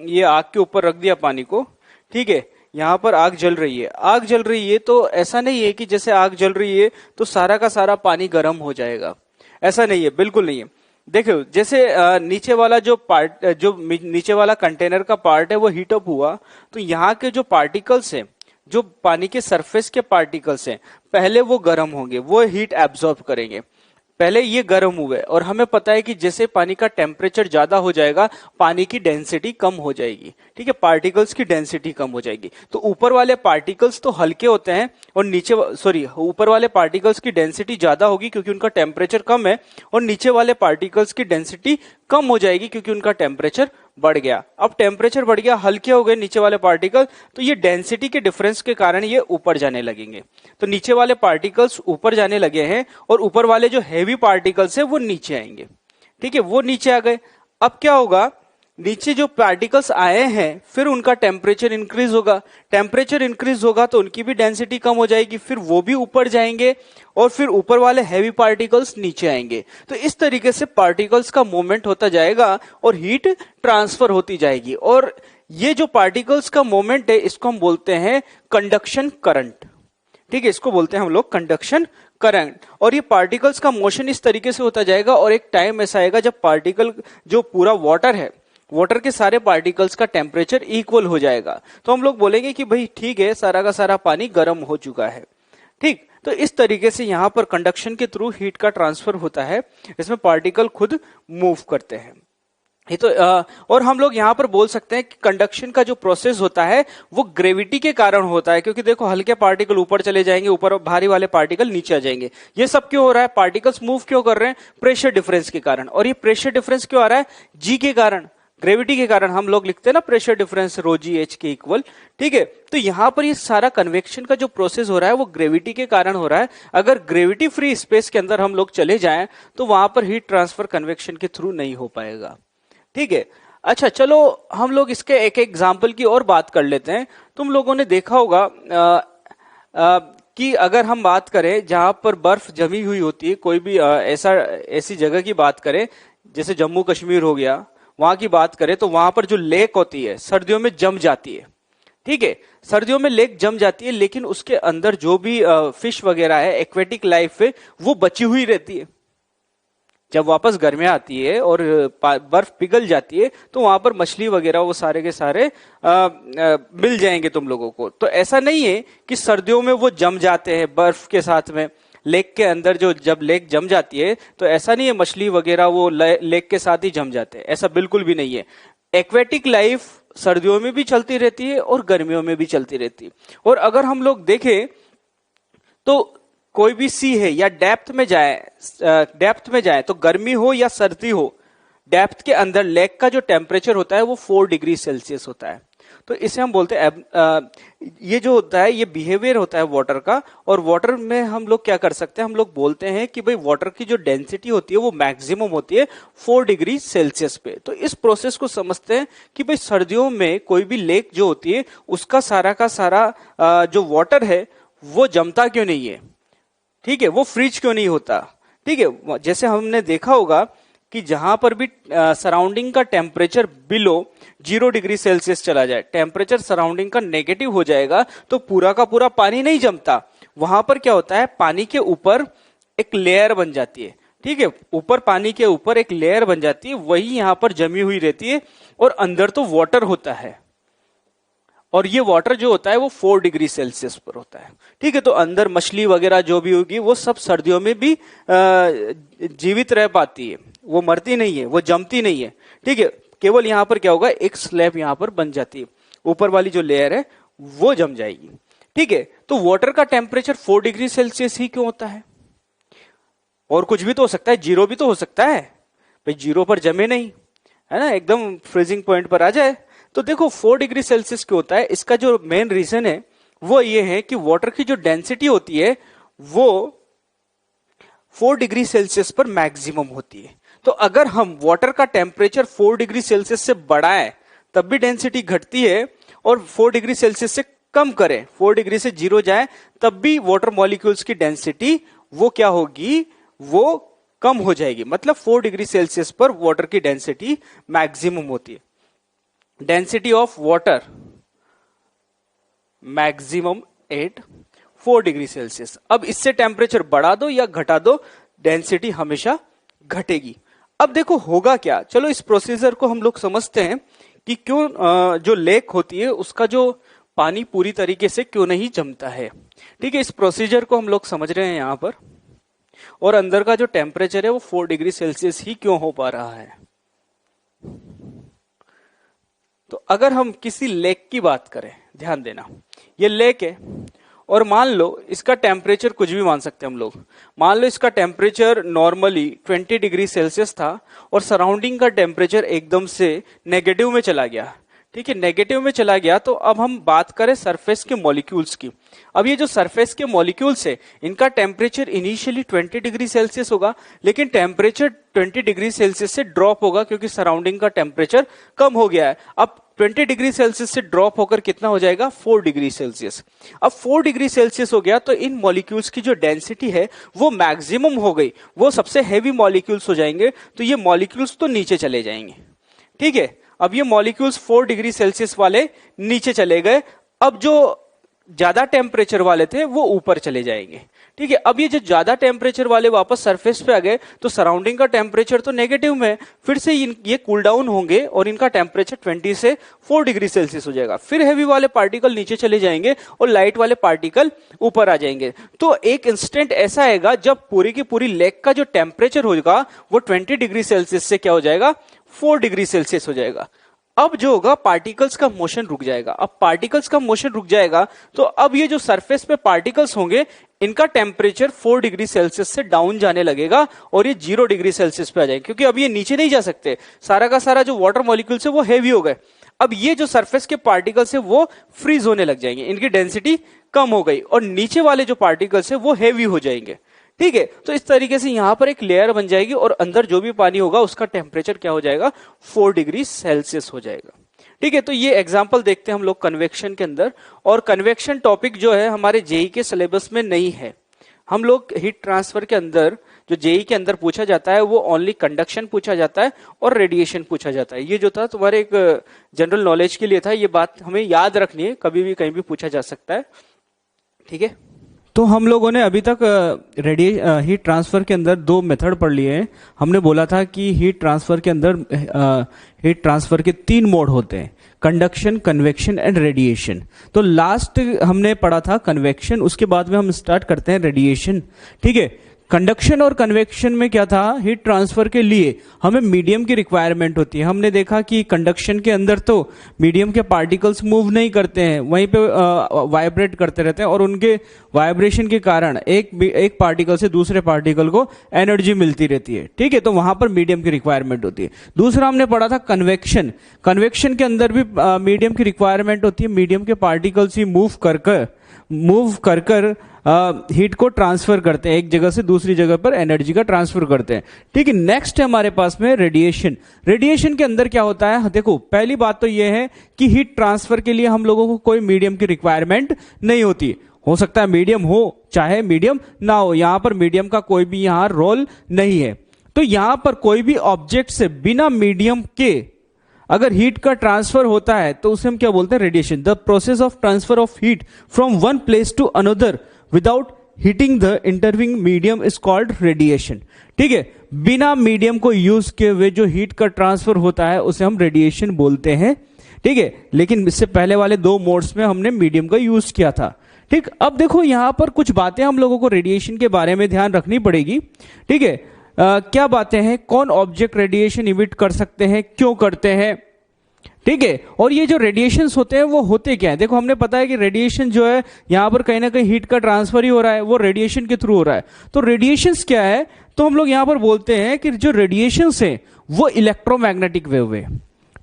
ये आग के ऊपर रख दिया पानी को। ठीक है, यहाँ पर आग जल रही है, आग जल रही है तो ऐसा नहीं है कि जैसे आग जल रही है तो सारा का सारा पानी गर्म हो जाएगा, ऐसा नहीं है, बिल्कुल नहीं है। देखो जैसे नीचे वाला जो पार्ट, जो नीचे वाला कंटेनर का पार्ट है वो हीट अप हुआ, तो यहाँ के जो पार्टिकल्स हैं, जो पानी के सरफेस के पार्टिकल्स हैं, पहले वो गर्म होंगे, वो हीट एब्जॉर्ब करेंगे, पहले ये गर्म हुए। और हमें पता है कि जैसे पानी का टेम्परेचर ज्यादा हो जाएगा पानी की डेंसिटी कम हो जाएगी। ठीक है, पार्टिकल्स की डेंसिटी कम हो जाएगी, तो ऊपर वाले पार्टिकल्स तो हल्के होते हैं और ऊपर वाले पार्टिकल्स की डेंसिटी ज्यादा होगी क्योंकि उनका टेम्परेचर कम है, और नीचे वाले पार्टिकल्स की डेंसिटी कम हो जाएगी क्योंकि उनका टेम्परेचर बढ़ गया। अब टेम्परेचर बढ़ गया, हल्के हो गए नीचे वाले पार्टिकल, तो ये डेंसिटी के डिफरेंस के कारण ये ऊपर जाने लगेंगे। तो नीचे वाले पार्टिकल्स ऊपर जाने लगे हैं और ऊपर वाले जो हैवी पार्टिकल्स है वो नीचे आएंगे। ठीक है, वो नीचे आ गए। अब क्या होगा, नीचे जो पार्टिकल्स आए हैं फिर उनका टेम्परेचर इंक्रीज होगा, टेम्परेचर इंक्रीज होगा तो उनकी भी डेंसिटी कम हो जाएगी, फिर वो भी ऊपर जाएंगे और फिर ऊपर वाले हैवी पार्टिकल्स नीचे आएंगे। तो इस तरीके से पार्टिकल्स का मूवमेंट होता जाएगा और हीट ट्रांसफर होती जाएगी। और ये जो पार्टिकल्स का मूवमेंट है इसको हम बोलते हैं कंडक्शन करंट। ठीक है, इसको बोलते हैं हम लोग कंडक्शन करंट। और ये पार्टिकल्स का मोशन इस तरीके से होता जाएगा और एक टाइम ऐसा आएगा जब पार्टिकल, जो पूरा वाटर है, वाटर के सारे पार्टिकल्स का टेम्परेचर इक्वल हो जाएगा, तो हम लोग बोलेंगे कि भाई ठीक है, सारा का सारा पानी गर्म हो चुका है। ठीक, तो इस तरीके से यहां पर कंडक्शन के थ्रू हीट का ट्रांसफर होता है, इसमें पार्टिकल खुद मूव करते हैं। ये तो और हम लोग यहां पर बोल सकते हैं कि कंडक्शन का जो प्रोसेस होता है वो ग्रेविटी के कारण होता है, क्योंकि देखो हल्के पार्टिकल ऊपर चले जाएंगे, ऊपर भारी वाले पार्टिकल नीचे आ जाएंगे। ये सब क्यों हो रहा है, पार्टिकल्स मूव क्यों कर रहे हैं, प्रेशर डिफरेंस के कारण। और ये प्रेशर डिफरेंस क्यों आ रहा है, जी के कारण, ग्रेविटी के कारण। हम लोग लिखते हैं ना प्रेशर डिफरेंस रो जी एच के इक्वल। ठीक है, तो यहां पर ये सारा कन्वेक्शन का जो प्रोसेस हो रहा है वो ग्रेविटी के कारण हो रहा है। अगर ग्रेविटी फ्री स्पेस के अंदर हम लोग चले जाएं तो वहां पर हीट ट्रांसफर कन्वेक्शन के थ्रू नहीं हो पाएगा। ठीक है, अच्छा चलो हम लोग इसके एक एग्जाम्पल की और बात कर लेते हैं। तुम लोगों ने देखा होगा कि अगर हम बात करें जहां पर बर्फ जमी हुई होती है, कोई भी ऐसी जगह की बात करें, जैसे जम्मू कश्मीर हो गया, वहां की बात करें तो वहां पर जो लेक होती है सर्दियों में जम जाती है। ठीक है, सर्दियों में लेक जम जाती है, लेकिन उसके अंदर जो भी फिश वगैरह है, एक्वेटिक लाइफ है, वो बची हुई रहती है। जब वापस गर्मियां आती है और बर्फ पिघल जाती है तो वहां पर मछली वगैरह वो सारे के सारे मिल जाएंगे तुम लोगों को। तो ऐसा नहीं है कि सर्दियों में वो जम जाते हैं बर्फ के साथ में, लेक के अंदर जो जब लेक जम जाती है तो ऐसा नहीं है मछली वगैरह वो लेक के साथ ही जम जाते हैं, ऐसा बिल्कुल भी नहीं है। एक्वेटिक लाइफ सर्दियों में भी चलती रहती है और गर्मियों में भी चलती रहती है। और अगर हम लोग देखें तो कोई भी सी है या डेप्थ में जाए तो गर्मी हो या सर्दी हो, डेप्थ के अंदर लेक का जो टेम्परेचर होता है वो 4 डिग्री सेल्सियस होता है। तो इसे हम बोलते हैं ये जो होता है ये बिहेवियर होता है वाटर का। और वाटर में हम लोग क्या कर सकते हैं, हम लोग बोलते हैं कि भाई वाटर की जो डेंसिटी होती है वो मैक्सिमम होती है 4 डिग्री सेल्सियस पे। तो इस प्रोसेस को समझते हैं कि भाई सर्दियों में कोई भी लेक जो होती है उसका सारा का सारा जो वाटर है वो जमता क्यों नहीं है, ठीक है, वो फ्रीज क्यों नहीं होता। ठीक है, जैसे हमने देखा होगा कि जहां पर भी सराउंडिंग का टेम्परेचर बिलो 0 डिग्री सेल्सियस चला जाए, टेम्परेचर सराउंडिंग का नेगेटिव हो जाएगा तो पूरा का पूरा पानी नहीं जमता। वहां पर क्या होता है, पानी के ऊपर एक लेयर बन जाती है। ठीक है, ऊपर पानी के ऊपर एक लेयर बन जाती है, वही यहां पर जमी हुई रहती है और अंदर तो वाटर होता है। और ये वाटर जो होता है वो 4 डिग्री सेल्सियस पर होता है। ठीक है, तो अंदर मछली वगैरह जो भी होगी वो सब सर्दियों में भी जीवित रह पाती है, वो मरती नहीं है, वो जमती नहीं है। ठीक है, केवल यहां पर क्या होगा, एक स्लैब यहां पर बन जाती है, ऊपर वाली जो लेयर है वो जम जाएगी। ठीक है, तो वाटर का टेम्परेचर 4 डिग्री सेल्सियस ही क्यों होता है? और कुछ भी तो हो सकता है, 0 भी तो हो सकता है भाई, 0 पर जमे नहीं, है ना, एकदम फ्रीजिंग पॉइंट पर आ जाए। तो देखो 4 डिग्री सेल्सियस क्यों होता है, इसका जो मेन रीजन है वो ये है कि वाटर की जो डेंसिटी होती है वो 4 डिग्री सेल्सियस पर मैक्सिमम होती है। तो अगर हम वाटर का टेम्परेचर 4 डिग्री सेल्सियस से बढ़ाएं तब भी डेंसिटी घटती है, और 4 डिग्री सेल्सियस से कम करें, 4 डिग्री से 0 जाए तब भी वाटर मॉलिक्यूल्स की डेंसिटी वो क्या होगी, वो कम हो जाएगी। मतलब 4 डिग्री सेल्सियस पर वाटर की डेंसिटी मैक्सिमम होती है। Density of water maximum at 4 degree Celsius. अब इससे टेम्परेचर बढ़ा दो या घटा दो, डेंसिटी हमेशा घटेगी। अब देखो होगा क्या, चलो इस प्रोसीजर को हम लोग समझते हैं कि क्यों जो लेक होती है उसका जो पानी पूरी तरीके से क्यों नहीं जमता है। ठीक है, इस प्रोसीजर को हम लोग समझ रहे हैं यहां पर, और अंदर का जो टेम्परेचर है वो 4 डिग्री सेल्सियस ही क्यों हो पा रहा है। तो अगर हम किसी लेक की बात करें, ध्यान देना, ये लेक है और मान लो इसका टेम्परेचर कुछ भी मान सकते हैं हम लोग, मान लो इसका टेम्परेचर नॉर्मली 20 डिग्री सेल्सियस था और सराउंडिंग का टेम्परेचर एकदम से नेगेटिव में चला गया। ठीक है, नेगेटिव में चला गया तो अब हम बात करें सरफेस के मॉलिक्यूल्स की। अब ये जो सरफेस के मॉलिक्यूल्स है इनका टेम्परेचर इनिशियली 20 डिग्री सेल्सियस होगा, लेकिन टेम्परेचर 20 डिग्री सेल्सियस से ड्रॉप होगा क्योंकि सराउंडिंग का टेम्परेचर कम हो गया है। अब 20 डिग्री सेल्सियस से ड्रॉप होकर कितना हो जाएगा, 4 डिग्री सेल्सियस। अब 4 डिग्री सेल्सियस हो गया तो इन मॉलिक्यूल्स की जो डेंसिटी है वो मैक्सिमम हो गई, वो सबसे हैवी मॉलिक्यूल्स हो जाएंगे, तो ये मॉलिक्यूल्स तो नीचे चले जाएंगे। ठीक है, अब ये मॉलिक्यूल्स 4 डिग्री सेल्सियस वाले नीचे चले गए, अब जो ज्यादा टेम्परेचर वाले थे वो ऊपर चले जाएंगे। ठीक है, अब ये जो ज्यादा टेम्परेचर वाले वापस सरफेस पे आ गए तो सराउंडिंग का टेम्परेचर तो नेगेटिव में, फिर से ये कूल डाउन होंगे और इनका टेम्परेचर 20 से 4 डिग्री सेल्सियस हो जाएगा। फिर हैवी वाले पार्टिकल नीचे चले जाएंगे और लाइट वाले पार्टिकल ऊपर आ जाएंगे। तो एक इंस्टेंट ऐसा आएगा जब पूरी की पूरी लेक का जो टेम्परेचर होगा वो 20 डिग्री सेल्सियस से क्या हो जाएगा, 4 डिग्री सेल्सियस हो जाएगा। अब जो होगा पार्टिकल्स का मोशन रुक जाएगा। अब पार्टिकल्स का मोशन रुक जाएगा तो अब ये जो सरफेस पे पार्टिकल्स होंगे इनका टेम्परेचर 4 डिग्री सेल्सियस से डाउन जाने लगेगा और ये 0 डिग्री सेल्सियस पे आ जाएंगे, क्योंकि अब ये नीचे नहीं जा सकते, सारा का सारा जो वाटर मॉलिक्यूल्स है वो हेवी हो गए। अब ये जो सरफेस के पार्टिकल्स है वो फ्रीज होने लग जाएंगे, इनकी डेंसिटी कम हो गई और नीचे वाले जो पार्टिकल्स है वो हेवी हो जाएंगे। ठीक है। तो इस तरीके से यहां पर एक लेयर बन जाएगी और अंदर जो भी पानी होगा उसका टेम्परेचर क्या हो जाएगा, 4 डिग्री सेल्सियस हो जाएगा। ठीक है। तो ये एग्जाम्पल देखते हैं हम लोग कन्वेक्शन के अंदर, और कन्वेक्शन टॉपिक जो है हमारे जेई के सिलेबस में नहीं है। हम लोग हीट ट्रांसफर के अंदर जो जेई के अंदर पूछा जाता है वो ओनली कंडक्शन पूछा जाता है और रेडिएशन पूछा जाता है। ये जो था तुम्हारे एक जनरल नॉलेज के लिए था, ये बात हमें याद रखनी है, कभी भी कहीं भी पूछा जा सकता है। ठीक है। तो हम लोगों ने अभी तक हीट ट्रांसफर के अंदर 2 मेथड पढ़ लिए हैं। हमने बोला था कि हीट ट्रांसफर के अंदर हीट ट्रांसफर के 3 मोड होते हैं, कंडक्शन, कन्वेक्शन एंड रेडिएशन। तो लास्ट हमने पढ़ा था कन्वेक्शन, उसके बाद में हम स्टार्ट करते हैं रेडिएशन। ठीक है। कंडक्शन और कन्वेक्शन में क्या था, हीट ट्रांसफर के लिए हमें मीडियम की रिक्वायरमेंट होती है। हमने देखा कि कंडक्शन के अंदर तो मीडियम के पार्टिकल्स मूव नहीं करते हैं, वहीं पे वाइब्रेट करते रहते हैं और उनके वाइब्रेशन के कारण एक पार्टिकल से दूसरे पार्टिकल को एनर्जी मिलती रहती है। ठीक है। तो वहां पर मीडियम की रिक्वायरमेंट होती है। दूसरा हमने पढ़ा था कन्वेक्शन। कन्वेक्शन के अंदर भी मीडियम की रिक्वायरमेंट होती है। मीडियम के पार्टिकल्स ही मूव कर हीट को ट्रांसफर करते हैं, एक जगह से दूसरी जगह पर एनर्जी का ट्रांसफर करते हैं। ठीक है। नेक्स्ट है हमारे पास में रेडिएशन। रेडिएशन के अंदर क्या होता है, देखो पहली बात तो यह है कि हीट ट्रांसफर के लिए हम लोगों को कोई मीडियम की रिक्वायरमेंट नहीं होती। हो सकता है मीडियम हो चाहे मीडियम ना हो, यहां पर मीडियम का कोई भी यहां रोल नहीं है। तो यहां पर कोई भी ऑब्जेक्ट से बिना मीडियम के अगर हीट का ट्रांसफर होता है तो उसे हम क्या बोलते हैं, radiation. The process of transfer of heat from one place to another without heating the intervening medium is called radiation. ठीक है। बिना मीडियम को यूज किए हुए जो हीट का ट्रांसफर होता है उसे हम रेडिएशन बोलते हैं। ठीक है। लेकिन इससे पहले वाले 2 मोड्स में हमने मीडियम का यूज किया था। ठीक। अब देखो यहां पर कुछ बातें हम लोगों को रेडिएशन के बारे में ध्यान रखनी पड़ेगी। ठीक है। क्या बातें हैं, कौन ऑब्जेक्ट रेडिएशन इमिट कर सकते हैं, क्यों करते हैं। ठीक है। और ये जो रेडिएशंस होते हैं वो होते क्या है, देखो हमने पता है कि रेडिएशन जो है यहां पर कहीं ना कहीं हीट का ट्रांसफर ही हो रहा है, वो रेडिएशन के थ्रू हो रहा है। तो रेडिएशंस क्या है, तो हम लोग यहां पर बोलते हैं कि जो रेडिएशंस है वो इलेक्ट्रोमैग्नेटिक वेव है।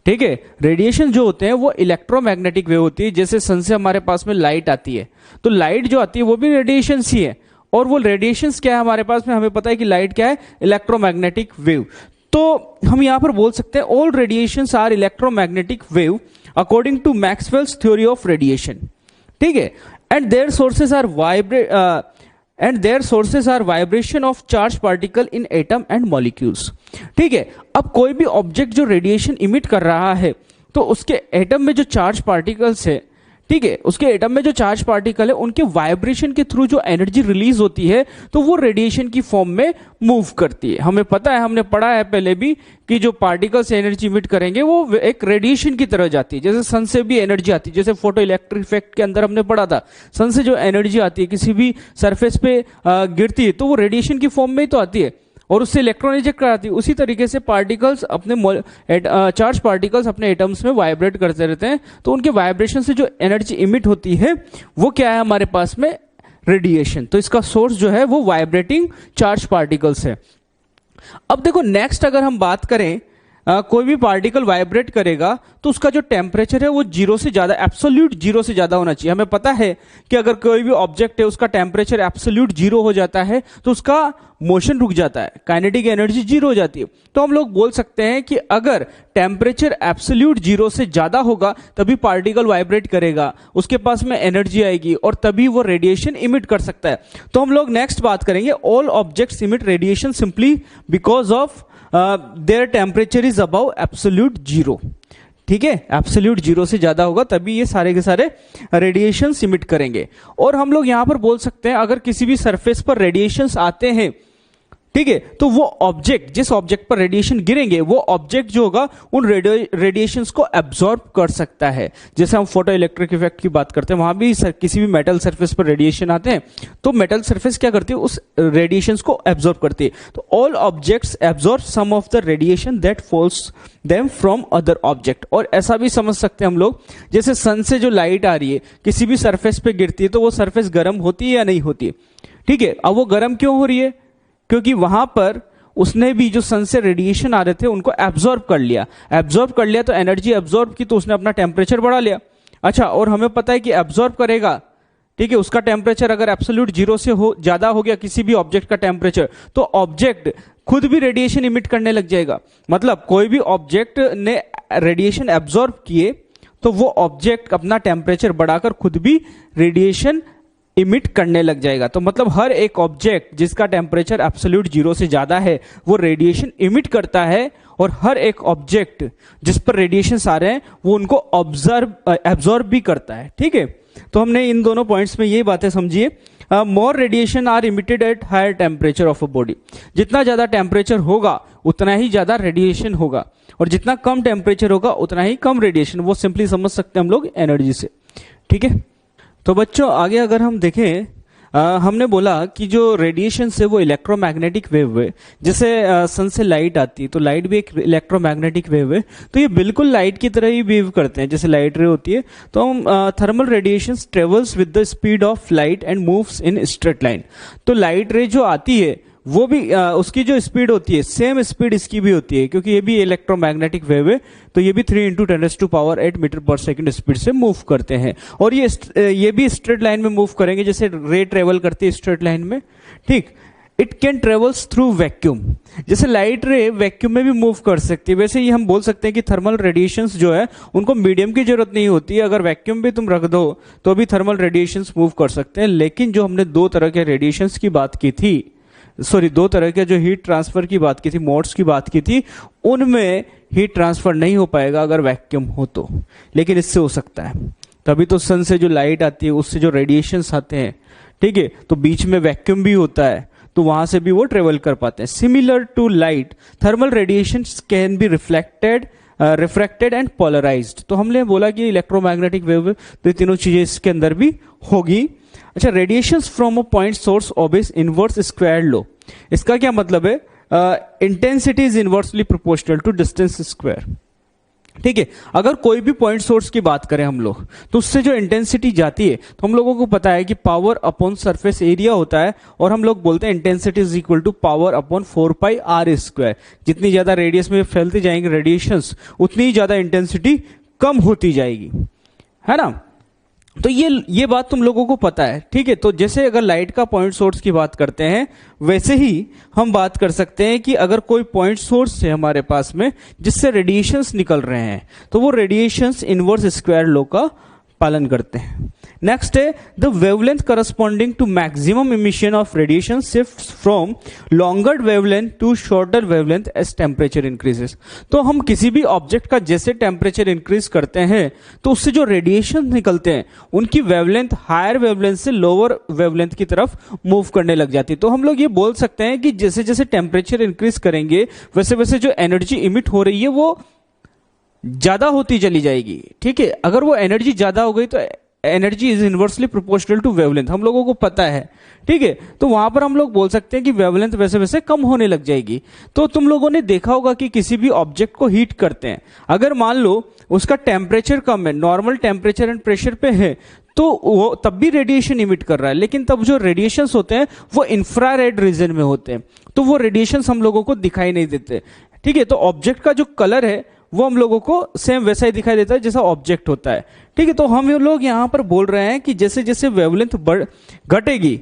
ठीक है। रेडिएशन जो होते हैं वो इलेक्ट्रोमैग्नेटिक वेव होती है। जैसे सन से हमारे पास में लाइट आती है, तो लाइट जो आती है वो भी रेडिएशन ही है। और वो रेडिएशंस क्या है हमारे पास में, हमें पता है कि लाइट क्या है, इलेक्ट्रोमैग्नेटिक वेव। तो हम यहां पर बोल सकते हैं all radiations are electromagnetic wave according to Maxwell's theory of radiation. ठीक है। And their sources are vibration of charge particle in atom and molecules. ठीक है। अब कोई भी ऑब्जेक्ट जो रेडिएशन इमिट कर रहा है तो उसके एटम में जो चार्ज पार्टिकल्स है, ठीक है, उसके एटम में जो चार्ज पार्टिकल है उनके वाइब्रेशन के थ्रू जो एनर्जी रिलीज होती है तो वो रेडिएशन की फॉर्म में मूव करती है। हमें पता है, हमने पढ़ा है पहले भी कि जो पार्टिकल्स एनर्जी इमिट करेंगे वो एक रेडिएशन की तरह जाती है। जैसे सन से भी एनर्जी आती है, जैसे फोटो इलेक्ट्रिक इफेक्ट के अंदर हमने पढ़ा था, सन से जो एनर्जी आती है किसी भी सरफेस पे गिरती है तो वो रेडिएशन की फॉर्म में ही तो आती है और उससे इलेक्ट्रॉन इजेक्ट कराती है। उसी तरीके से पार्टिकल्स अपने चार्ज पार्टिकल्स अपने एटम्स में वाइब्रेट करते रहते हैं, तो उनके वाइब्रेशन से जो एनर्जी इमिट होती है वो क्या है हमारे पास में, रेडिएशन। तो इसका सोर्स जो है वो वाइब्रेटिंग चार्ज पार्टिकल्स है। अब देखो नेक्स्ट अगर हम बात करें, कोई भी पार्टिकल वाइब्रेट करेगा तो उसका जो टेम्परेचर है वो 0 से ज्यादा, एब्सोल्यूट 0 से ज्यादा होना चाहिए। हमें पता है कि अगर कोई भी ऑब्जेक्ट है उसका टेम्परेचर एब्सोल्यूट 0 हो जाता है तो उसका मोशन रुक जाता है, काइनेटिक एनर्जी 0 हो जाती है। तो हम लोग बोल सकते हैं कि अगर टेम्परेचर एब्सोल्यूट 0 से ज्यादा होगा तभी पार्टिकल वाइब्रेट करेगा, उसके पास में एनर्जी आएगी और तभी वो रेडिएशन इमिट कर सकता है। तो हम लोग नेक्स्ट बात करेंगे, all objects emit radiation simply because of their temperature is above absolute 0। ठीक है। एब्सोल्यूट 0 से ज्यादा होगा तभी ये सारे के सारे रेडिएशन इमिट करेंगे। और हम लोग यहां पर बोल सकते हैं अगर किसी भी सरफेस पर रेडिएशंस आते हैं, ठीक है, तो वो ऑब्जेक्ट, जिस ऑब्जेक्ट पर रेडिएशन गिरेंगे वो ऑब्जेक्ट जो होगा उन रेडिएशंस को एब्जॉर्ब कर सकता है। जैसे हम फोटो इलेक्ट्रिक इफेक्ट की बात करते हैं, वहां भी किसी भी मेटल सरफेस पर रेडिएशन आते हैं तो मेटल सरफेस क्या करती है, उस रेडिएशंस को एब्जॉर्ब करती है। तो all objects absorb some of the radiation that falls them from other object. और ऐसा भी समझ सकते हैं हम लोग, जैसे सन से जो लाइट आ रही है किसी भी सरफेस पे गिरती है तो वो सरफेस गर्म होती है या नहीं होती है। ठीक है। अब वो गर्म क्यों हो रही है, क्योंकि वहां पर उसने भी जो सन से रेडिएशन आ रहे थे उनको एब्जॉर्ब कर लिया तो एनर्जी एब्जॉर्ब की तो उसने अपना टेम्परेचर बढ़ा लिया। अच्छा, और हमें पता है कि एब्जॉर्ब करेगा ठीक है, उसका टेम्परेचर अगर एब्सोल्यूट जीरो से ज्यादा हो गया किसी भी ऑब्जेक्ट का टेम्परेचर, तो ऑब्जेक्ट खुद भी रेडिएशन इमिट करने लग जाएगा। मतलब कोई भी ऑब्जेक्ट ने रेडिएशन एब्जॉर्ब किए तो वो ऑब्जेक्ट अपना टेम्परेचर बढ़ाकर खुद भी रेडिएशन इमिट करने लग जाएगा। तो मतलब हर एक ऑब्जेक्ट जिसका टेम्परेचर एब्सोल्यूट जीरो से ज्यादा है वो रेडिएशन इमिट करता है, और हर एक ऑब्जेक्ट जिस पर रेडिएशन आ रहे हैं वो उनको एब्जॉर्ब भी करता है। ठीक है, तो हमने इन दोनों पॉइंट्स में ये बातें समझी है। More radiation are emitted at higher temperature of a body. जितना ज्यादा टेम्परेचर होगा उतना ही ज्यादा रेडिएशन होगा, और जितना कम टेम्परेचर होगा उतना ही कम रेडिएशन। वो सिंपली समझ सकते हैं हम लोग एनर्जी से। ठीक है, तो बच्चों आगे अगर हम देखें, हमने बोला कि जो रेडिएशन है वो इलेक्ट्रोमैग्नेटिक वेव है। जैसे सन से लाइट आती है तो लाइट भी एक इलेक्ट्रोमैग्नेटिक वेव है, तो ये बिल्कुल लाइट की तरह ही बिहेव करते हैं जैसे लाइट रे होती है। तो हम thermal radiation travels with the speed of light and moves in straight line. तो लाइट रे जो आती है वो भी उसकी जो स्पीड होती है सेम स्पीड इसकी भी होती है, क्योंकि ये भी इलेक्ट्रोमैग्नेटिक वेव है। तो ये भी 3 × 10⁸ मीटर पर सेकंड स्पीड से मूव करते हैं, और ये भी स्ट्रेट लाइन में मूव करेंगे जैसे रे ट्रेवल करती है स्ट्रेट लाइन में। ठीक, it can travels through vacuum. जैसे लाइट रे वैक्यूम में भी मूव कर सकती है, वैसे ही हम बोल सकते हैं कि थर्मल रेडिएशंस जो है उनको मीडियम की जरूरत नहीं होती है। अगर वैक्यूम भी तुम रख दो तो भी थर्मल रेडिएशंस मूव कर सकते हैं। लेकिन जो हमने दो तरह के रेडिएशंस की बात की थी, दो तरह के जो हीट ट्रांसफर की बात की थी, मोड्स की बात की थी, उनमें हीट ट्रांसफर नहीं हो पाएगा अगर वैक्यूम हो तो, लेकिन इससे हो सकता है। तभी तो सन से जो लाइट आती है उससे जो रेडिएशंस आते हैं, ठीक है, तो बीच में वैक्यूम भी होता है तो वहां से भी वो ट्रेवल कर पाते हैं। Similar to light, thermal radiations can be refracted and polarised. तो हमने बोला कि इलेक्ट्रोमैग्नेटिक वेव, तो ये तीनों चीजें इसके अंदर भी होगी। अच्छा, radiations from a point source obeys inverse square law. इसका क्या मतलब है? Intensity is inversely proportional to distance square. ठीक है, अगर कोई भी पॉइंट सोर्स की बात करें हम लोग तो उससे जो इंटेंसिटी जाती है, तो हम लोगों को पता है कि पावर अपॉन सरफेस एरिया होता है, और हम लोग बोलते हैं intensity is equal to power upon 4πr²। जितनी ज्यादा रेडियस में फैलती जाएंगे रेडिएशंस उतनी ही ज्यादा इंटेंसिटी कम होती जाएगी, है ना। तो ये बात तुम लोगों को पता है। ठीक है, तो जैसे अगर लाइट का पॉइंट सोर्स की बात करते हैं वैसे ही हम बात कर सकते हैं कि अगर कोई पॉइंट सोर्स है हमारे पास में जिससे रेडिएशंस निकल रहे हैं तो वो रेडिएशंस इनवर्स स्क्वायर लॉ का पालन करते हैं। नेक्स्ट है the wavelength corresponding to maximum emission of radiation shifts from longer wavelength to shorter wavelength as temperature increases. तो हम किसी भी ऑब्जेक्ट का जैसे टेम्परेचर इंक्रीज करते हैं तो उससे जो रेडिएशन निकलते हैं उनकी वेवलेंथ हायर वेवलेंथ से लोअर वेवलेंथ की तरफ मूव करने लग जाती है। तो हम लोग ये बोल सकते हैं कि जैसे जैसे टेम्परेचर इंक्रीज करेंगे वैसे वैसे जो एनर्जी इमिट हो रही है वो ज्यादा होती चली जाएगी। ठीक है, अगर वो एनर्जी ज्यादा हो गई तो energy is inversely proportional to wavelength, हम लोगों को पता है। ठीक है, तो वहां पर हम लोग बोल सकते हैं कि वेवलेंथ वैसे वैसे कम होने लग जाएगी। तो तुम लोगों ने देखा होगा कि किसी भी ऑब्जेक्ट को हीट करते हैं, अगर मान लो उसका टेम्परेचर कम है, नॉर्मल टेम्परेचर एंड प्रेशर पे है, तो वो तब भी रेडिएशन इमिट कर रहा है, लेकिन तब जो रेडिएशंस होते हैं वो इंफ्रारेड रीजन में होते हैं, तो वो रेडिएशंस हम लोगों को दिखाई नहीं देते। ठीक है, तो ऑब्जेक्ट का जो कलर है वो हम लोगों को सेम वैसा ही दिखाई देता है जैसा ऑब्जेक्ट होता है। ठीक है, तो हम लोग यहां पर बोल रहे हैं कि जैसे जैसे वेवलेंथ घटेगी,